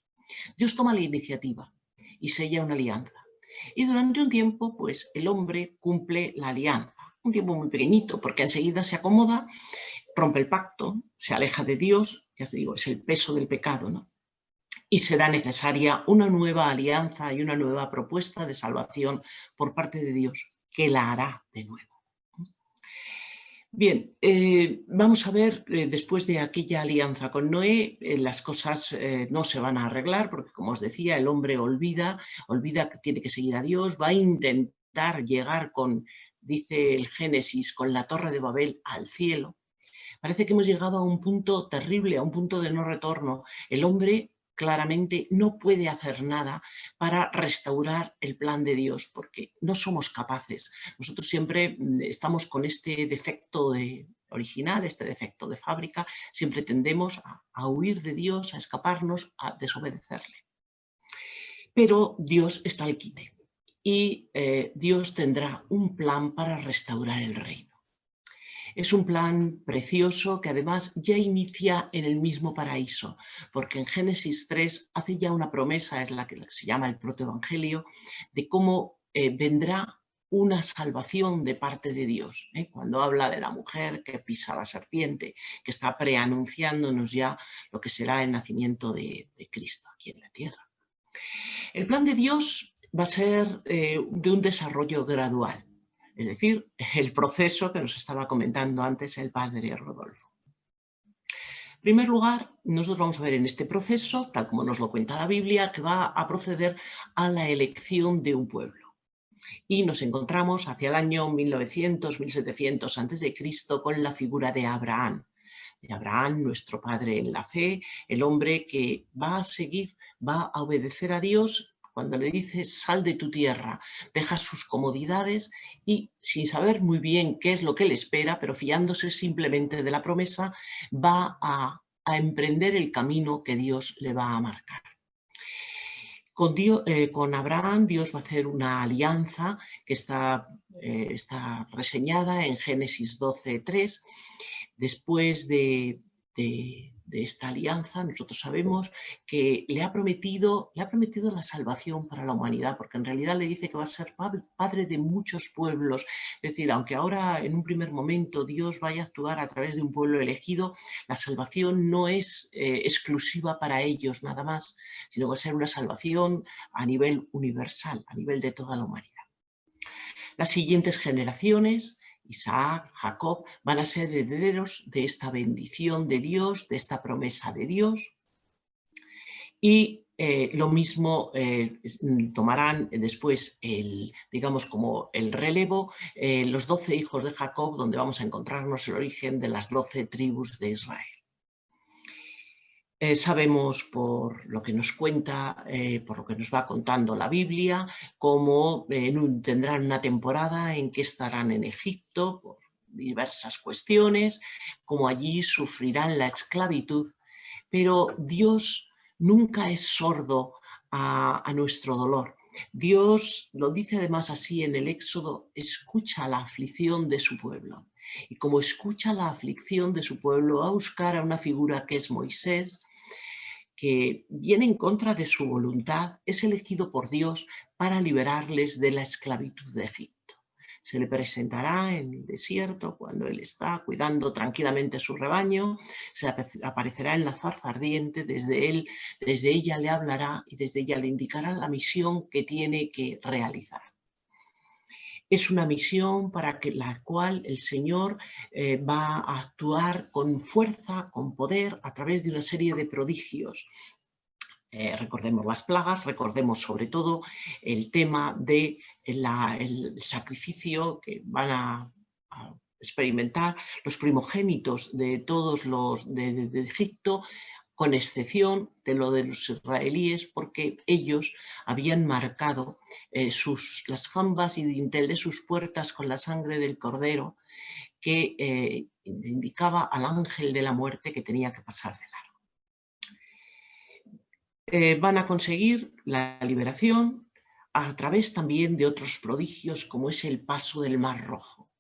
Dios toma la iniciativa y sella una alianza. Y durante un tiempo, pues el hombre cumple la alianza. Un tiempo muy pequeñito, porque enseguida se acomoda, rompe el pacto, se aleja de Dios, ya os digo, es el peso del pecado, ¿no? Y será necesaria una nueva alianza y una nueva propuesta de salvación por parte de Dios, que la hará de nuevo. Bien, vamos a ver, después de aquella alianza con Noé, las cosas no se van a arreglar, porque como os decía, el hombre olvida que tiene que seguir a Dios, va a intentar llegar dice el Génesis, con la Torre de Babel al cielo. Parece que hemos llegado a un punto terrible, a un punto de no retorno. El hombre claramente no puede hacer nada para restaurar el plan de Dios, porque no somos capaces. Nosotros siempre estamos con este defecto original, este defecto de fábrica, siempre tendemos a huir de Dios, a escaparnos, a desobedecerle. Pero Dios está al quite y Dios tendrá un plan para restaurar el reino. Es un plan precioso que además ya inicia en el mismo paraíso, porque en Génesis 3 hace ya una promesa, es la que se llama el protoevangelio, de cómo vendrá una salvación de parte de Dios. Cuando habla de la mujer que pisa la serpiente, que está preanunciándonos ya lo que será el nacimiento de Cristo aquí en la tierra. El plan de Dios va a ser de un desarrollo gradual, es decir, el proceso que nos estaba comentando antes el padre Rodolfo. En primer lugar, nosotros vamos a ver en este proceso, tal como nos lo cuenta la Biblia, que va a proceder a la elección de un pueblo. Y nos encontramos hacia el año 1900, 1700 a.C. con la figura de Abraham. De Abraham, nuestro padre en la fe, el hombre que va a seguir, va a obedecer a Dios cuando le dice sal de tu tierra, deja sus comodidades y sin saber muy bien qué es lo que le espera, pero fiándose simplemente de la promesa, va a emprender el camino que Dios le va a marcar. Con Abraham Dios va a hacer una alianza que está reseñada en Génesis 12:3. Después de esta alianza, nosotros sabemos que le ha prometido la salvación para la humanidad, porque en realidad le dice que va a ser padre de muchos pueblos. Es decir, aunque ahora en un primer momento Dios vaya a actuar a través de un pueblo elegido, la salvación no es exclusiva para ellos nada más, sino va a ser una salvación a nivel universal, a nivel de toda la humanidad. Las siguientes generaciones, Isaac, Jacob, van a ser herederos de esta bendición de Dios, de esta promesa de Dios. Y lo mismo tomarán después digamos como el relevo, los 12 hijos de Jacob, donde vamos a encontrarnos el origen de las 12 tribus de Israel. Sabemos por lo que nos cuenta, por lo que nos va contando la Biblia, cómo tendrán una temporada en que estarán en Egipto por diversas cuestiones, cómo allí sufrirán la esclavitud, pero Dios nunca es sordo a nuestro dolor. Dios, lo dice además así en el Éxodo, escucha la aflicción de su pueblo. Y como escucha la aflicción de su pueblo, va a buscar a una figura que es Moisés, que viene en contra de su voluntad, es elegido por Dios para liberarles de la esclavitud de Egipto. Se le presentará en el desierto cuando él está cuidando tranquilamente su rebaño, se aparecerá en la zarza ardiente, desde ella le hablará y desde ella le indicará la misión que tiene que realizar. Es una misión para la cual el Señor va a actuar con fuerza, con poder, a través de una serie de prodigios. Recordemos las plagas, recordemos sobre todo el tema del sacrificio que van a experimentar los primogénitos de todos los de Egipto, con excepción de lo de los israelíes, porque ellos habían marcado las jambas y dintel de sus puertas con la sangre del cordero, que indicaba al ángel de la muerte que tenía que pasar de largo. Van a conseguir la liberación a través también de otros prodigios, como es el paso del Mar Rojo.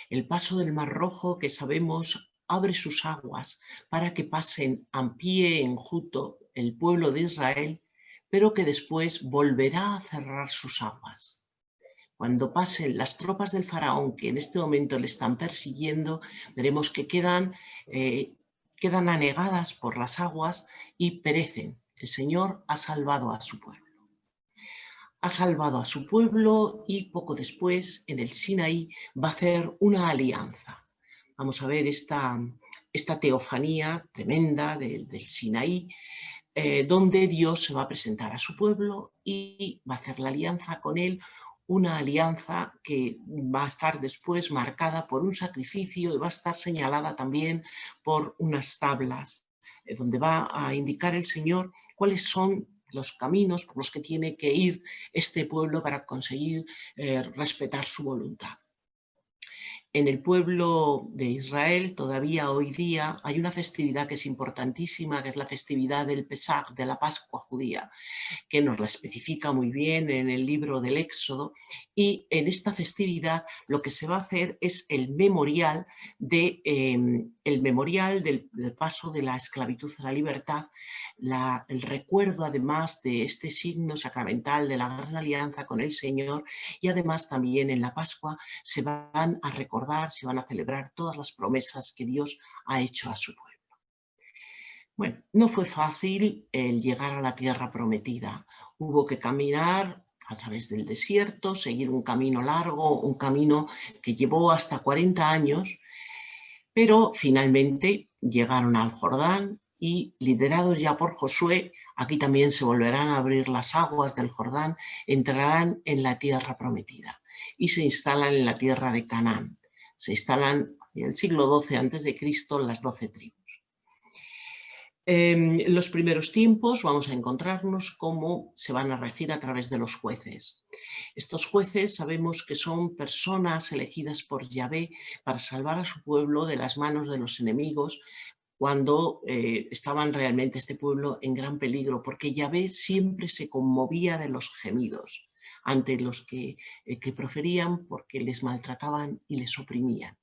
El paso del Mar Rojo, que sabemos abre sus aguas para que pasen a pie enjuto el pueblo de Israel, pero que después volverá a cerrar sus aguas. Cuando pasen las tropas del faraón, que en este momento le están persiguiendo, veremos que quedan anegadas por las aguas y perecen. El Señor ha salvado a su pueblo. Ha salvado a su pueblo y poco después, en el Sinaí, va a hacer una alianza. Vamos a ver esta teofanía tremenda del Sinaí, donde Dios se va a presentar a su pueblo y va a hacer la alianza con él, una alianza que va a estar después marcada por un sacrificio y va a estar señalada también por unas tablas, donde va a indicar el Señor cuáles son los caminos por los que tiene que ir este pueblo para conseguir respetar su voluntad. En el pueblo de Israel todavía hoy día hay una festividad que es importantísima, que es la festividad del Pesaj, de la Pascua judía, que nos la especifica muy bien en el libro del Éxodo, y en esta festividad lo que se va a hacer es el memorial, del paso de la esclavitud a la libertad, el recuerdo además de este signo sacramental de la gran alianza con el Señor, y además también en la Pascua se van a recordar, se van a celebrar todas las promesas que Dios ha hecho a su pueblo. Bueno, no fue fácil el llegar a la tierra prometida. Hubo que caminar a través del desierto, seguir un camino largo, un camino que llevó hasta 40 años, pero finalmente llegaron al Jordán y, liderados ya por Josué, aquí también se volverán a abrir las aguas del Jordán, entrarán en la tierra prometida y se instalan en la tierra de Canaán. Se instalan hacia el siglo XII a.C. las 12 tribus. En los primeros tiempos vamos a encontrarnos cómo se van a regir a través de los jueces. Estos jueces sabemos que son personas elegidas por Yahvé para salvar a su pueblo de las manos de los enemigos cuando estaban realmente este pueblo en gran peligro, porque Yahvé siempre se conmovía de los gemidos ante los que proferían porque les maltrataban y les oprimían.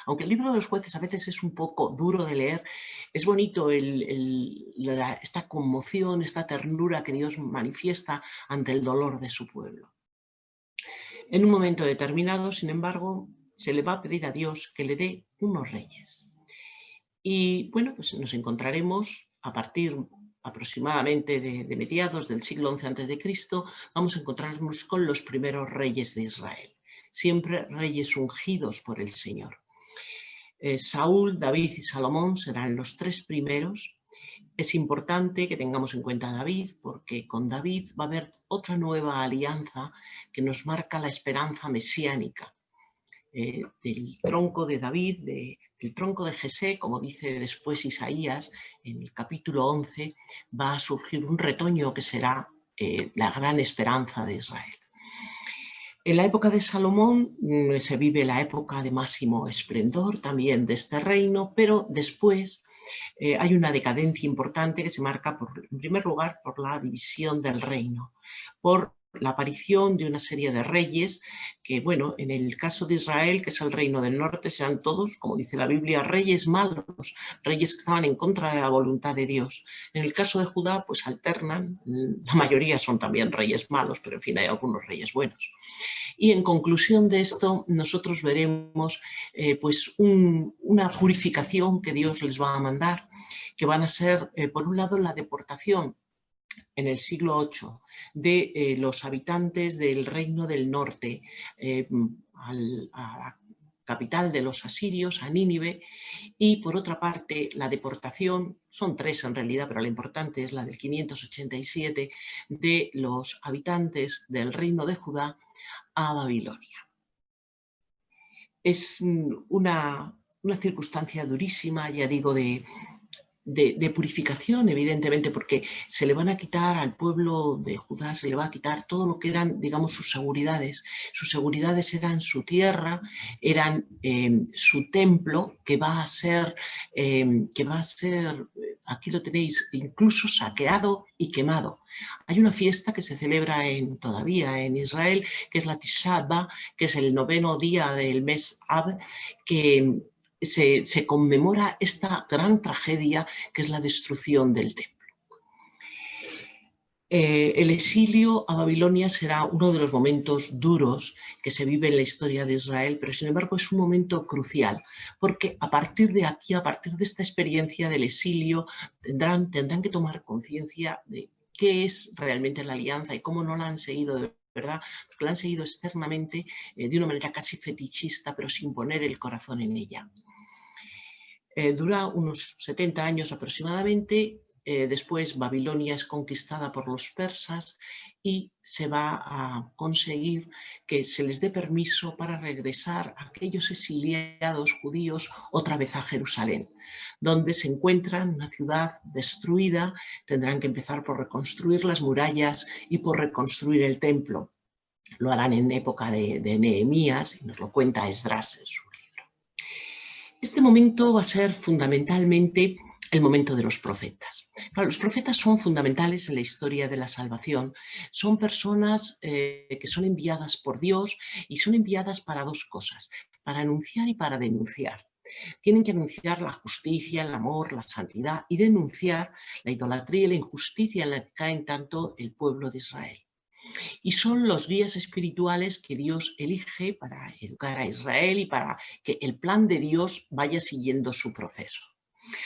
Aunque el libro de los jueces a veces es un poco duro de leer, es bonito esta conmoción, esta ternura que Dios manifiesta ante el dolor de su pueblo. En un momento determinado, sin embargo, se le va a pedir a Dios que le dé unos reyes. Y bueno, pues nos encontraremos a partir aproximadamente de mediados del siglo XI a.C., vamos a encontrarnos con los primeros reyes de Israel. Siempre reyes ungidos por el Señor. Saúl, David y Salomón serán los tres primeros. Es importante que tengamos en cuenta a David, porque con David va a haber otra nueva alianza que nos marca la esperanza mesiánica. Del tronco de David, del tronco de Jesé, como dice después Isaías en el capítulo 11, va a surgir un retoño que será la gran esperanza de Israel. En la época de Salomón se vive la época de máximo esplendor también de este reino, pero después hay una decadencia importante que se marca, en primer lugar, por la división del reino, por la aparición de una serie de reyes que, bueno, en el caso de Israel, que es el reino del norte, sean todos, como dice la Biblia, reyes malos, reyes que estaban en contra de la voluntad de Dios. En el caso de Judá, pues alternan, la mayoría son también reyes malos, pero en fin, hay algunos reyes buenos. Y en conclusión de esto, nosotros veremos pues una purificación que Dios les va a mandar, que van a ser, por un lado, la deportación en el siglo VIII de los habitantes del reino del norte a la capital de los asirios, a Nínive, y por otra parte la deportación, son tres en realidad, pero la importante es la del 587, de los habitantes del reino de Judá a Babilonia. Es una circunstancia durísima, ya digo, de purificación, evidentemente, porque se le van a quitar al pueblo de Judá, se le va a quitar todo lo que eran, digamos, sus seguridades. Sus seguridades eran su tierra, eran su templo, que va a ser, aquí lo tenéis, incluso saqueado y quemado. Hay una fiesta que se celebra todavía en Israel, que es la Tisha B'Av, que es el 9º día del mes Av, que se conmemora esta gran tragedia que es la destrucción del templo. El exilio a Babilonia será uno de los momentos duros que se vive en la historia de Israel, pero sin embargo es un momento crucial, porque a partir de aquí, a partir de esta experiencia del exilio, tendrán que tomar conciencia de qué es realmente la alianza y cómo no la han seguido de verdad, porque la han seguido externamente de una manera casi fetichista, pero sin poner el corazón en ella. Dura unos 70 años aproximadamente, después Babilonia es conquistada por los persas y se va a conseguir que se les dé permiso para regresar a aquellos exiliados judíos otra vez a Jerusalén, donde se encuentran una ciudad destruida, tendrán que empezar por reconstruir las murallas y por reconstruir el templo. Lo harán en época de Nehemías, y nos lo cuenta Esdras en su libro. Este momento va a ser fundamentalmente el momento de los profetas. Claro, los profetas son fundamentales en la historia de la salvación. Son personas que son enviadas por Dios y son enviadas para dos cosas, para anunciar y para denunciar. Tienen que anunciar la justicia, el amor, la santidad y denunciar la idolatría y la injusticia en la que caen tanto el pueblo de Israel. Y son los guías espirituales que Dios elige para educar a Israel y para que el plan de Dios vaya siguiendo su proceso.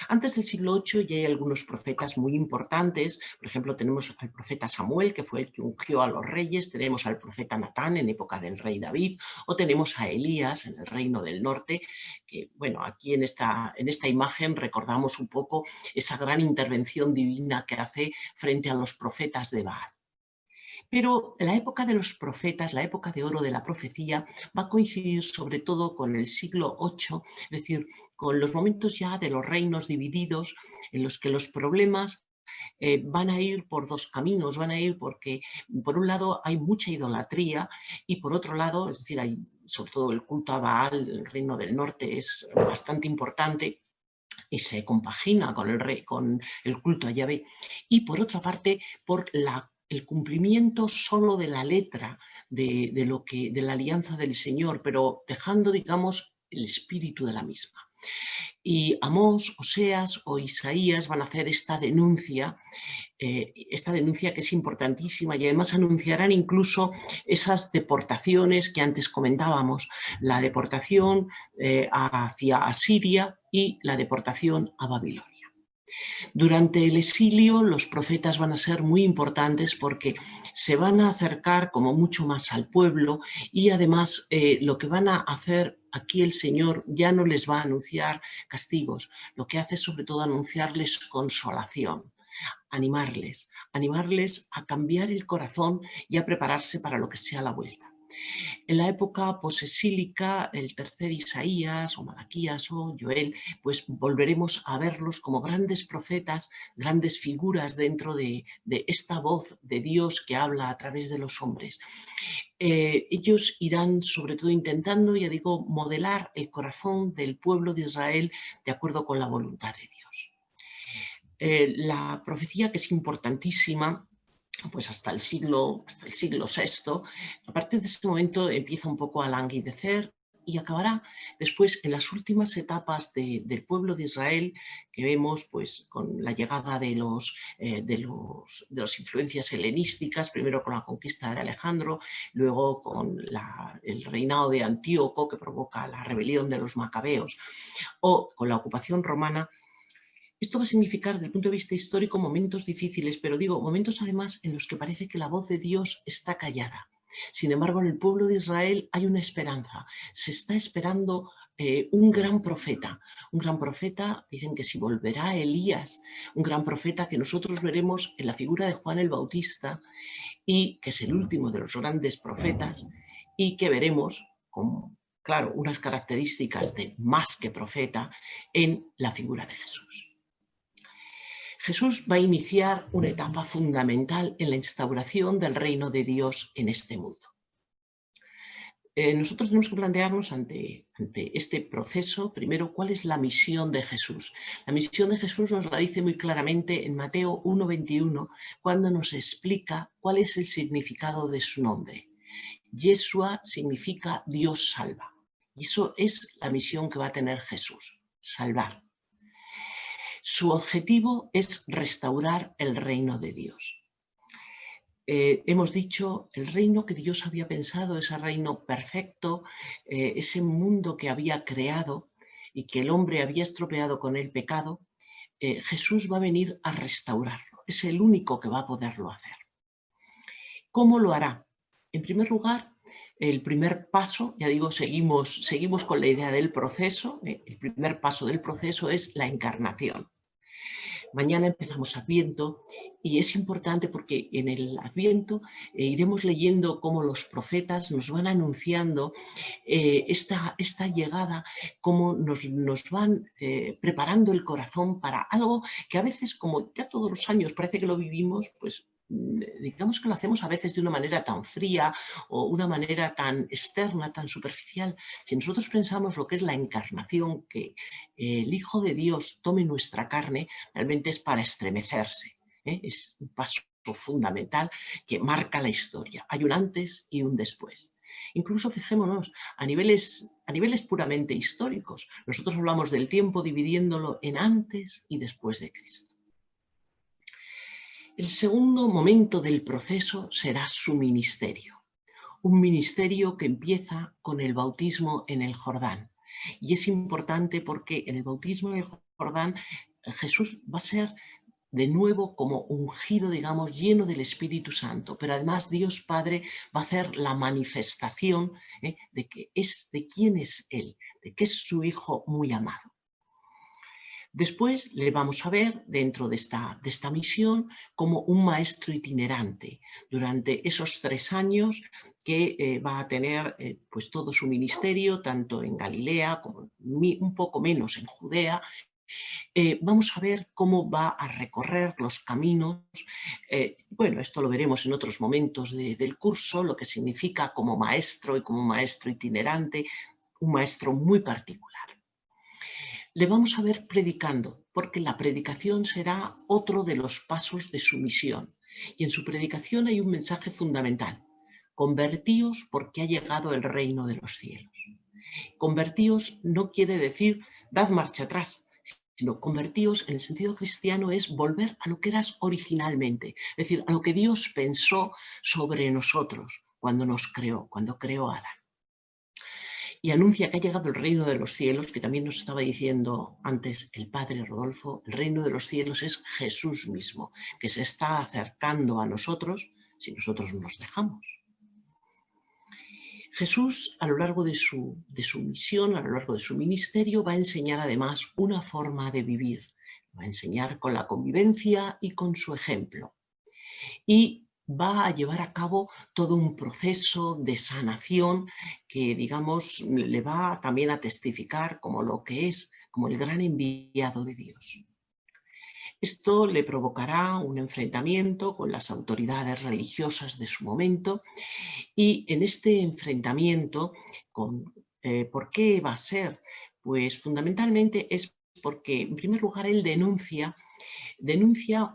Antes del siglo VIII ya hay algunos profetas muy importantes. Por ejemplo, tenemos al profeta Samuel, que fue el que ungió a los reyes, tenemos al profeta Natán en época del rey David, o tenemos a Elías en el reino del norte, que bueno, aquí en esta imagen recordamos un poco esa gran intervención divina que hace frente a los profetas de Baal. Pero la época de los profetas, la época de oro de la profecía, va a coincidir sobre todo con el siglo VIII, es decir, con los momentos ya de los reinos divididos, en los que los problemas van a ir por dos caminos, van a ir porque por un lado hay mucha idolatría y por otro lado, es decir, hay sobre todo el culto a Baal, el reino del norte es bastante importante y se compagina con el culto a Yahvé, y por otra parte por el cumplimiento solo de la letra de la alianza del Señor, pero dejando, digamos, el espíritu de la misma. Y Amós, Oseas o Isaías van a hacer esta denuncia que es importantísima, y además anunciarán incluso esas deportaciones que antes comentábamos, la deportación hacia Asiria y la deportación a Babilonia. Durante el exilio los profetas van a ser muy importantes porque se van a acercar como mucho más al pueblo, y además lo que van a hacer aquí el Señor ya no les va a anunciar castigos, lo que hace es sobre todo anunciarles consolación, animarles a cambiar el corazón y a prepararse para lo que sea la vuelta. En la época posexílica, el tercer Isaías o Malaquías o Joel, pues volveremos a verlos como grandes profetas, grandes figuras dentro de esta voz de Dios que habla a través de los hombres. Ellos irán sobre todo intentando, ya digo, modelar el corazón del pueblo de Israel de acuerdo con la voluntad de Dios. La profecía, que es importantísima, pues hasta el siglo VI, a partir de ese momento empieza un poco a languidecer y acabará después en las últimas etapas del pueblo de Israel, que vemos pues con la llegada de las influencias helenísticas, primero con la conquista de Alejandro, luego con el reinado de Antíoco, que provoca la rebelión de los macabeos, o con la ocupación romana. Esto va a significar, desde el punto de vista histórico, momentos difíciles, pero digo, momentos además en los que parece que la voz de Dios está callada. Sin embargo, en el pueblo de Israel hay una esperanza. Se está esperando un gran profeta. Un gran profeta, dicen que si volverá Elías, un gran profeta que nosotros veremos en la figura de Juan el Bautista, y que es el último de los grandes profetas, y que veremos con, claro, unas características de más que profeta en la figura de Jesús. Jesús va a iniciar una etapa fundamental en la instauración del reino de Dios en este mundo. Nosotros tenemos que plantearnos ante este proceso, primero, cuál es la misión de Jesús. La misión de Jesús nos la dice muy claramente en Mateo 1:21, cuando nos explica cuál es el significado de su nombre. Yeshua significa Dios salva. Y eso es la misión que va a tener Jesús, salvar. Su objetivo es restaurar el reino de Dios. Hemos dicho, el reino que Dios había pensado, ese reino perfecto, ese mundo que había creado y que el hombre había estropeado con el pecado, Jesús va a venir a restaurarlo. Es el único que va a poderlo hacer. ¿Cómo lo hará? En primer lugar, el primer paso, ya digo, seguimos con la idea del proceso. El primer paso del proceso es la encarnación. Mañana empezamos Adviento y es importante porque en el Adviento iremos leyendo cómo los profetas nos van anunciando esta llegada, cómo nos van preparando el corazón para algo que a veces, como ya todos los años parece que lo vivimos, pues digamos que lo hacemos a veces de una manera tan fría o una manera tan externa, tan superficial. Si nosotros pensamos lo que es la encarnación, que el Hijo de Dios tome nuestra carne, realmente es para estremecerse, ¿eh? Es un paso fundamental que marca la historia. Hay un antes y un después. Incluso fijémonos, a niveles puramente históricos, nosotros hablamos del tiempo dividiéndolo en antes y después de Cristo. El segundo momento del proceso será su ministerio. Un ministerio que empieza con el bautismo en el Jordán. Y es importante porque en el bautismo en el Jordán Jesús va a ser de nuevo como ungido, digamos, lleno del Espíritu Santo, pero además Dios Padre va a hacer la manifestación de quién es Él, de que es su Hijo muy amado. Después le vamos a ver dentro de esta misión como un maestro itinerante durante esos 3 años que va a tener pues todo su ministerio, tanto en Galilea como un poco menos en Judea. Vamos a ver cómo va a recorrer los caminos. Bueno, esto lo veremos en otros momentos del curso, lo que significa como maestro y como maestro itinerante, un maestro muy particular. Le vamos a ver predicando, porque la predicación será otro de los pasos de su misión. Y en su predicación hay un mensaje fundamental. Convertíos porque ha llegado el reino de los cielos. Convertíos no quiere decir dad marcha atrás, sino convertíos en el sentido cristiano es volver a lo que eras originalmente, es decir, a lo que Dios pensó sobre nosotros cuando nos creó, cuando creó a Adán. Y anuncia que ha llegado el reino de los cielos, que también nos estaba diciendo antes el padre Rodolfo. El reino de los cielos es Jesús mismo, que se está acercando a nosotros si nosotros nos dejamos. Jesús, a lo largo de su misión, a lo largo de su ministerio, va a enseñar además una forma de vivir. Va a enseñar con la convivencia y con su ejemplo. Y va a llevar a cabo todo un proceso de sanación que, digamos, le va también a testificar como lo que es, como el gran enviado de Dios. Esto le provocará un enfrentamiento con las autoridades religiosas de su momento y en este enfrentamiento, ¿por qué va a ser? Pues fundamentalmente es porque, en primer lugar, él denuncia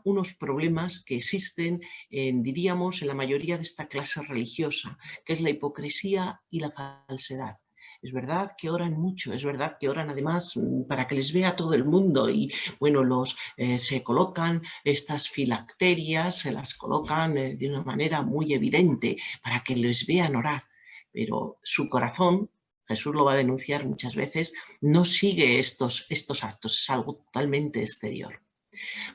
unos problemas que existen, diríamos, en la mayoría de esta clase religiosa, que es la hipocresía y la falsedad. Es verdad que oran mucho, es verdad que oran además para que les vea todo el mundo y bueno, se colocan estas filacterias, se las colocan de una manera muy evidente para que les vean orar, pero su corazón, Jesús lo va a denunciar muchas veces, no sigue estos actos, es algo totalmente exterior.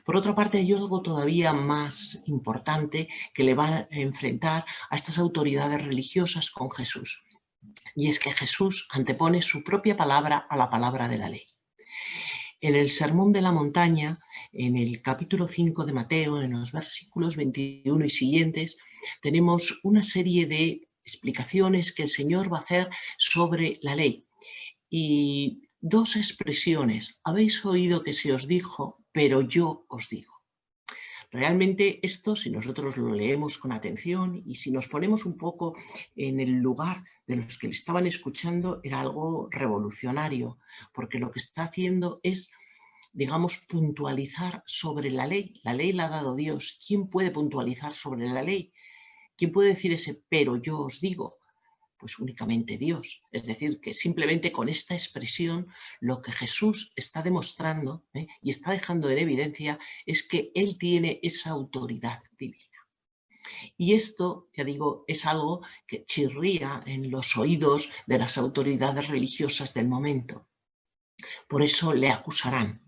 Por otra parte, hay algo todavía más importante que le va a enfrentar a estas autoridades religiosas con Jesús. Y es que Jesús antepone su propia palabra a la palabra de la ley. En el Sermón de la Montaña, en el capítulo 5 de Mateo, en los versículos 21 y siguientes, tenemos una serie de explicaciones que el Señor va a hacer sobre la ley. Y 2 expresiones. Habéis oído que se os dijo, pero yo os digo. Realmente esto, si nosotros lo leemos con atención y si nos ponemos un poco en el lugar de los que le estaban escuchando, era algo revolucionario, porque lo que está haciendo es, digamos, puntualizar sobre la ley. La ley la ha dado Dios. ¿Quién puede puntualizar sobre la ley? ¿Quién puede decir ese pero yo os digo? Pues únicamente Dios. Es decir, que simplemente con esta expresión lo que Jesús está demostrando y está dejando en evidencia es que Él tiene esa autoridad divina. Y esto, ya digo, es algo que chirría en los oídos de las autoridades religiosas del momento. Por eso le acusarán.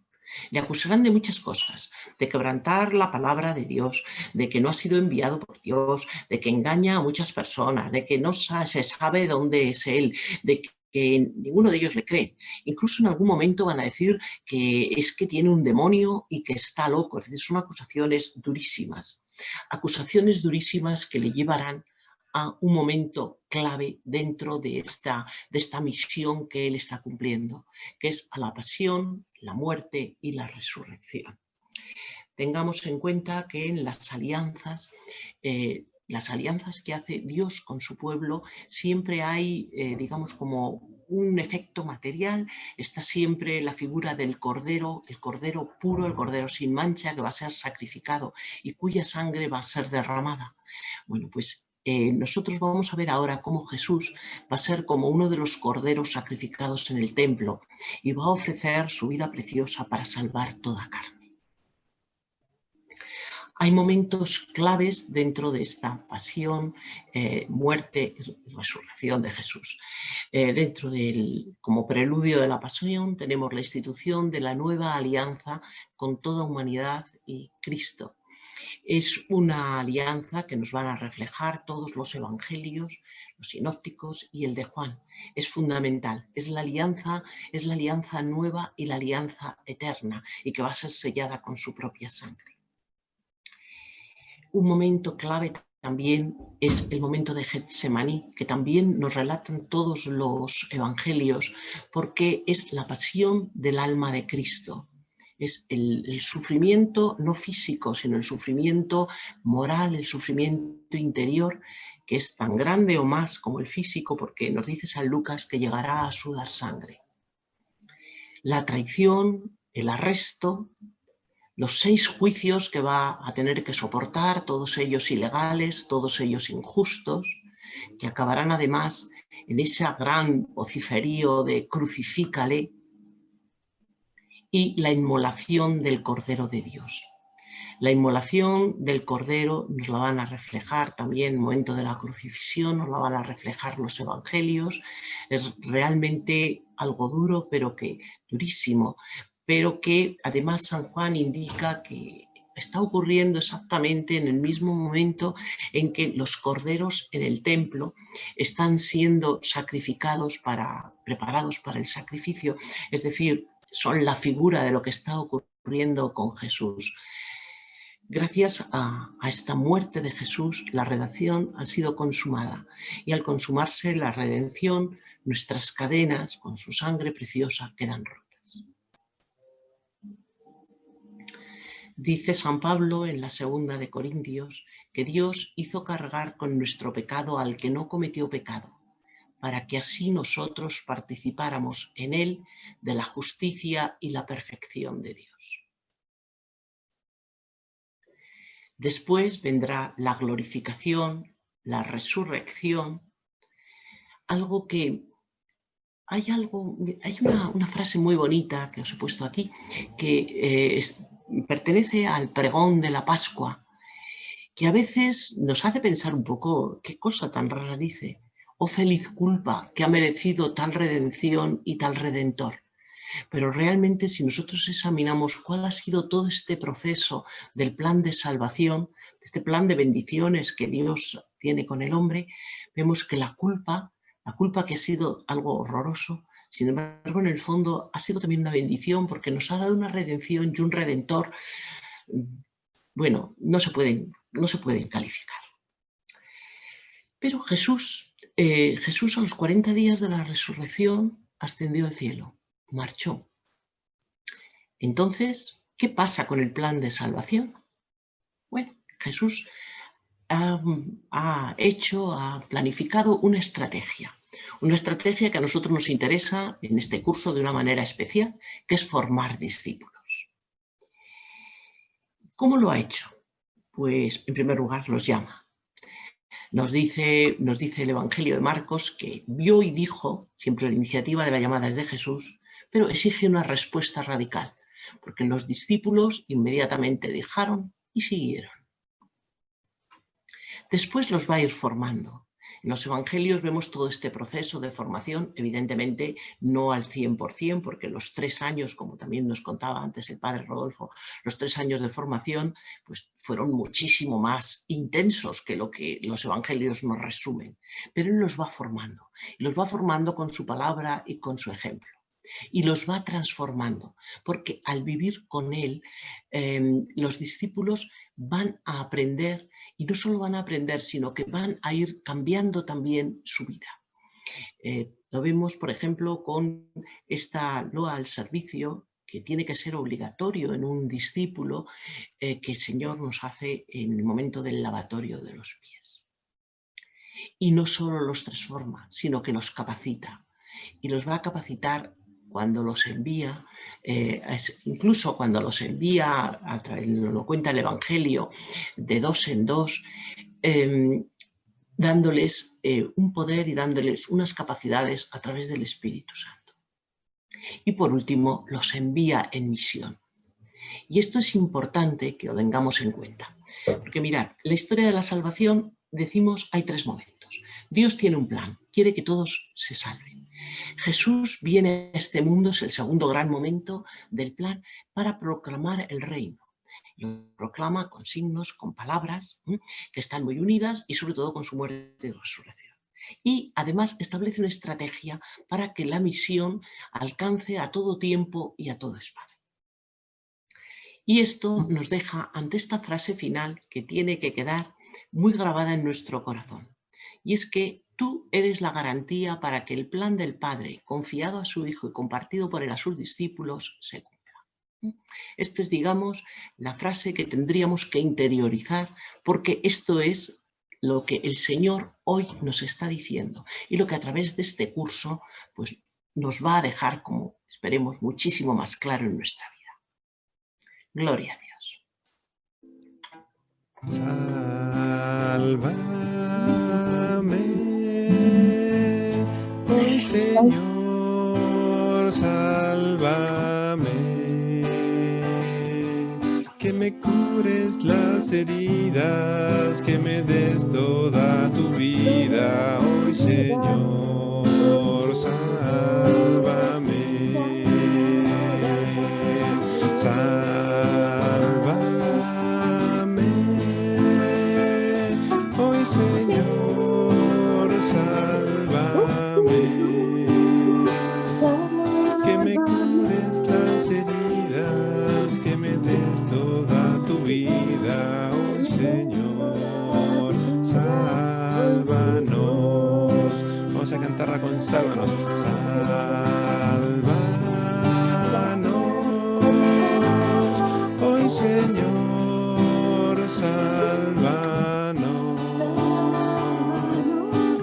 Le acusarán de muchas cosas, de quebrantar la palabra de Dios, de que no ha sido enviado por Dios, de que engaña a muchas personas, de que no se sabe dónde es Él, de que ninguno de ellos le cree. Incluso en algún momento van a decir que es que tiene un demonio y que está loco. Es decir, son acusaciones durísimas que le llevarán a un momento clave dentro de esta misión que él está cumpliendo, que es a la pasión, la muerte y la resurrección. tengamos en cuenta que en las alianzas que hace Dios con su pueblo, siempre hay, digamos, como un efecto material. Está siempre la figura del cordero, el cordero puro, el cordero sin mancha, que va a ser sacrificado y cuya sangre va a ser derramada. Bueno, pues nosotros vamos a ver ahora cómo Jesús va a ser como uno de los corderos sacrificados en el templo y va a ofrecer su vida preciosa para salvar toda carne. Hay momentos claves dentro de esta pasión, muerte y resurrección de Jesús. Como preludio de la pasión tenemos la institución de la nueva alianza con toda humanidad y Cristo. Es una alianza que nos van a reflejar todos los evangelios, los sinópticos y el de Juan. Es fundamental, es la alianza nueva y la alianza eterna, y que va a ser sellada con su propia sangre. Un momento clave también es el momento de Getsemaní, que también nos relatan todos los evangelios, porque es la pasión del alma de Cristo. Es el sufrimiento no físico, sino el sufrimiento moral, el sufrimiento interior, que es tan grande o más como el físico, porque nos dice San Lucas que llegará a sudar sangre. La traición, el arresto, los 6 juicios que va a tener que soportar, todos ellos ilegales, todos ellos injustos, que acabarán además en ese gran vociferío de crucifícale, y la inmolación del Cordero de Dios. La inmolación del Cordero nos la van a reflejar también en el momento de la crucifixión, nos la van a reflejar los evangelios. Es realmente algo duro, durísimo, pero que además San Juan indica que está ocurriendo exactamente en el mismo momento en que los corderos en el templo están siendo sacrificados, preparados para el sacrificio, es decir, son la figura de lo que está ocurriendo con Jesús. Gracias a esta muerte de Jesús, la redención ha sido consumada, y al consumarse la redención, nuestras cadenas con su sangre preciosa quedan rotas. Dice San Pablo en la 2 de Corintios que Dios hizo cargar con nuestro pecado al que no cometió pecado, para que así nosotros participáramos en él de la justicia y la perfección de Dios. Después vendrá la glorificación, la resurrección, hay una frase muy bonita que os he puesto aquí, que pertenece al pregón de la Pascua, que a veces nos hace pensar un poco qué cosa tan rara dice. Oh feliz culpa que ha merecido tal redención y tal redentor. Pero realmente si nosotros examinamos cuál ha sido todo este proceso del plan de salvación, este plan de bendiciones que Dios tiene con el hombre, vemos que la culpa que ha sido algo horroroso, sin embargo en el fondo ha sido también una bendición, porque nos ha dado una redención y un redentor, bueno, no se pueden calificar. Pero Jesús a los 40 días de la resurrección ascendió al cielo, marchó. Entonces, ¿qué pasa con el plan de salvación? Bueno, Jesús ha planificado una estrategia que a nosotros nos interesa en este curso de una manera especial, que es formar discípulos. ¿Cómo lo ha hecho? Pues en primer lugar los llama. Nos dice el Evangelio de Marcos que vio y dijo, siempre la iniciativa de la llamada es de Jesús, pero exige una respuesta radical, porque los discípulos inmediatamente dejaron y siguieron. Después los va a ir formando. En los evangelios vemos todo este proceso de formación, evidentemente no al 100%, porque los 3 años, como también nos contaba antes el padre Rodolfo, los 3 años de formación pues, fueron muchísimo más intensos que lo que los evangelios nos resumen. Pero él los va formando con su palabra y con su ejemplo. Y los va transformando, porque al vivir con él, los discípulos van a aprender, y no solo van a aprender, sino que van a ir cambiando también su vida. Lo vemos, por ejemplo, con esta loa al servicio que tiene que ser obligatorio en un discípulo que el Señor nos hace en el momento del lavatorio de los pies. Y no solo los transforma, sino que los capacita. Y los va a capacitar cuando los envía, incluso cuando los envía, lo cuenta el Evangelio, de dos en dos, dándoles un poder y dándoles unas capacidades a través del Espíritu Santo. Y por último, los envía en misión. Y esto es importante que lo tengamos en cuenta. Porque mirad, la historia de la salvación, decimos, hay tres momentos. Dios tiene un plan, quiere que todos se salven. Jesús viene a este mundo, es el segundo gran momento del plan, para proclamar el reino. Y lo proclama con signos, con palabras, que están muy unidas y sobre todo con su muerte y resurrección. Y además establece una estrategia para que la misión alcance a todo tiempo y a todo espacio. Y esto nos deja ante esta frase final que tiene que quedar muy grabada en nuestro corazón. Y es que tú eres la garantía para que el plan del Padre, confiado a su Hijo y compartido por él a sus discípulos, se cumpla. Esta es, digamos, la frase que tendríamos que interiorizar, porque esto es lo que el Señor hoy nos está diciendo y lo que a través de este curso pues, nos va a dejar, como esperemos, muchísimo más claro en nuestra vida. Gloria a Dios. Sálvame, oh Señor, sálvame, que me cures las heridas, que me des toda tu vida, oh Señor, sálvame. Sálvame, hoy Señor, sálvame, que me cures las heridas, que me des toda tu vida, hoy Señor, sálvanos. Vamos a cantarla con sálvanos. Señor, sálvanos,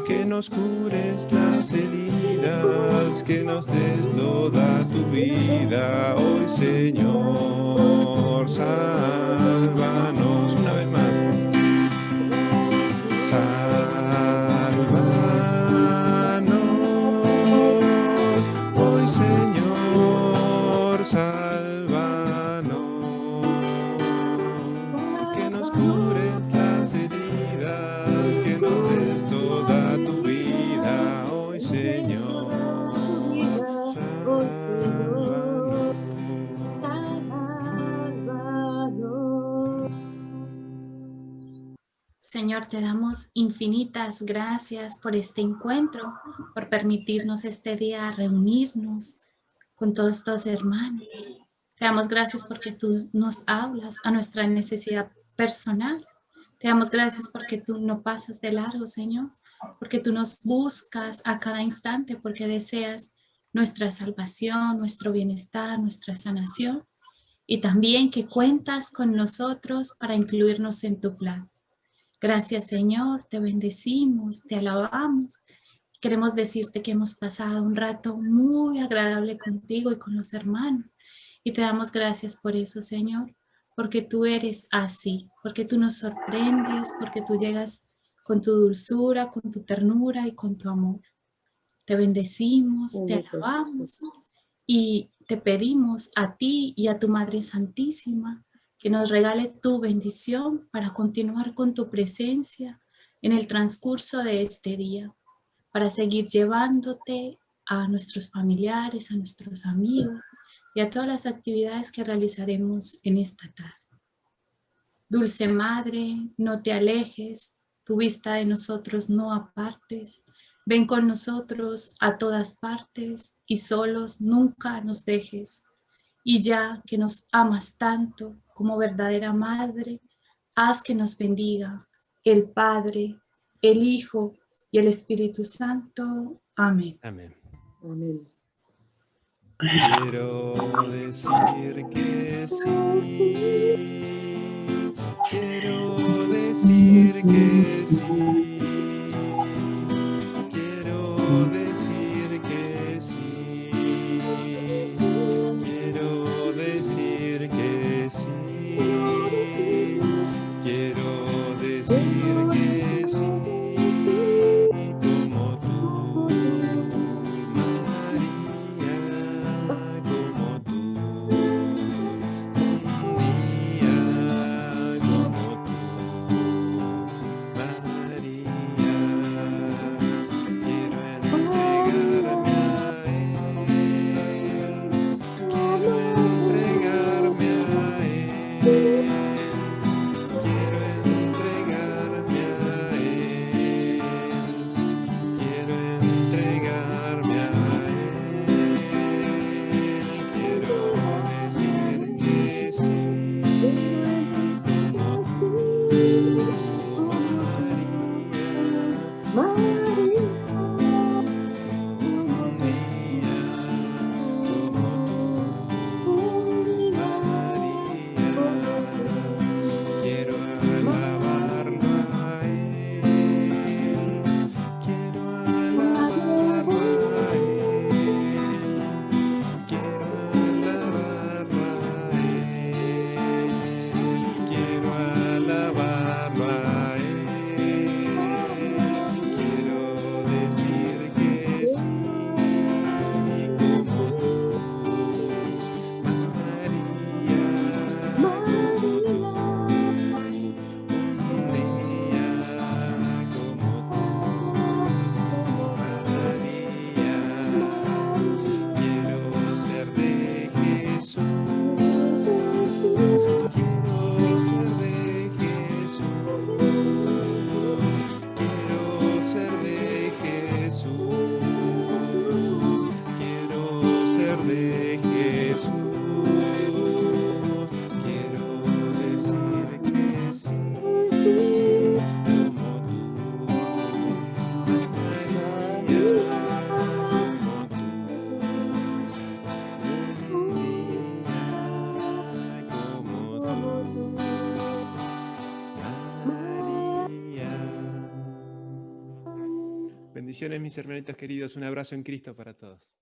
que nos cures las heridas, que nos des toda tu vida, hoy Señor, sálvanos, una vez más, sálvanos, hoy Señor, sálvanos. Señor, te damos infinitas gracias por este encuentro, por permitirnos este día reunirnos con todos estos hermanos. Te damos gracias porque tú nos hablas a nuestra necesidad personal. Te damos gracias porque tú no pasas de largo, Señor, porque tú nos buscas a cada instante, porque deseas nuestra salvación, nuestro bienestar, nuestra sanación, y también que cuentas con nosotros para incluirnos en tu plan. Gracias, Señor, te bendecimos, te alabamos. Queremos decirte que hemos pasado un rato muy agradable contigo y con los hermanos. Y te damos gracias por eso, Señor, porque tú eres así, porque tú nos sorprendes, porque tú llegas con tu dulzura, con tu ternura y con tu amor. Te bendecimos, te alabamos y te pedimos a ti y a tu Madre Santísima que nos regale tu bendición para continuar con tu presencia en el transcurso de este día, para seguir llevándote a nuestros familiares, a nuestros amigos y a todas las actividades que realizaremos en esta tarde. Dulce Madre, no te alejes, tu vista de nosotros no apartes, ven con nosotros a todas partes y solos nunca nos dejes. Y ya que nos amas tanto como verdadera Madre, haz que nos bendiga el Padre, el Hijo y el Espíritu Santo. Amén. Amén. Amén. Quiero decir que sí. Quiero decir que sí. Quiero decir que sí. Quiero decir que sí. Quiero decir que sí. Como tú, María, como tú. Un día como tú, María. Quiero entregarme a Él. Quiero entregarme a Él. Quiero entregarme a Él. Quiero entregarme a Él. Quiero decir que sí, como tú, María. Un día como tú, María. Quiero alabarlo a Él. Quiero alabarlo a Él. Quiero alabarlo a Él. Quiero alabarlo a Él. Quiero decir que sí, como tú, María, como tú. Un día como tú, María. Quiero ser de Jesús. Quiero ser de Jesús. Quiero ser de Jesús. Quiero ser de Jesús. Quiero decir que sí, como tú, María, como tú. Un día como tú, María. Bendiciones, mis hermanitos queridos. Un abrazo en Cristo para todos.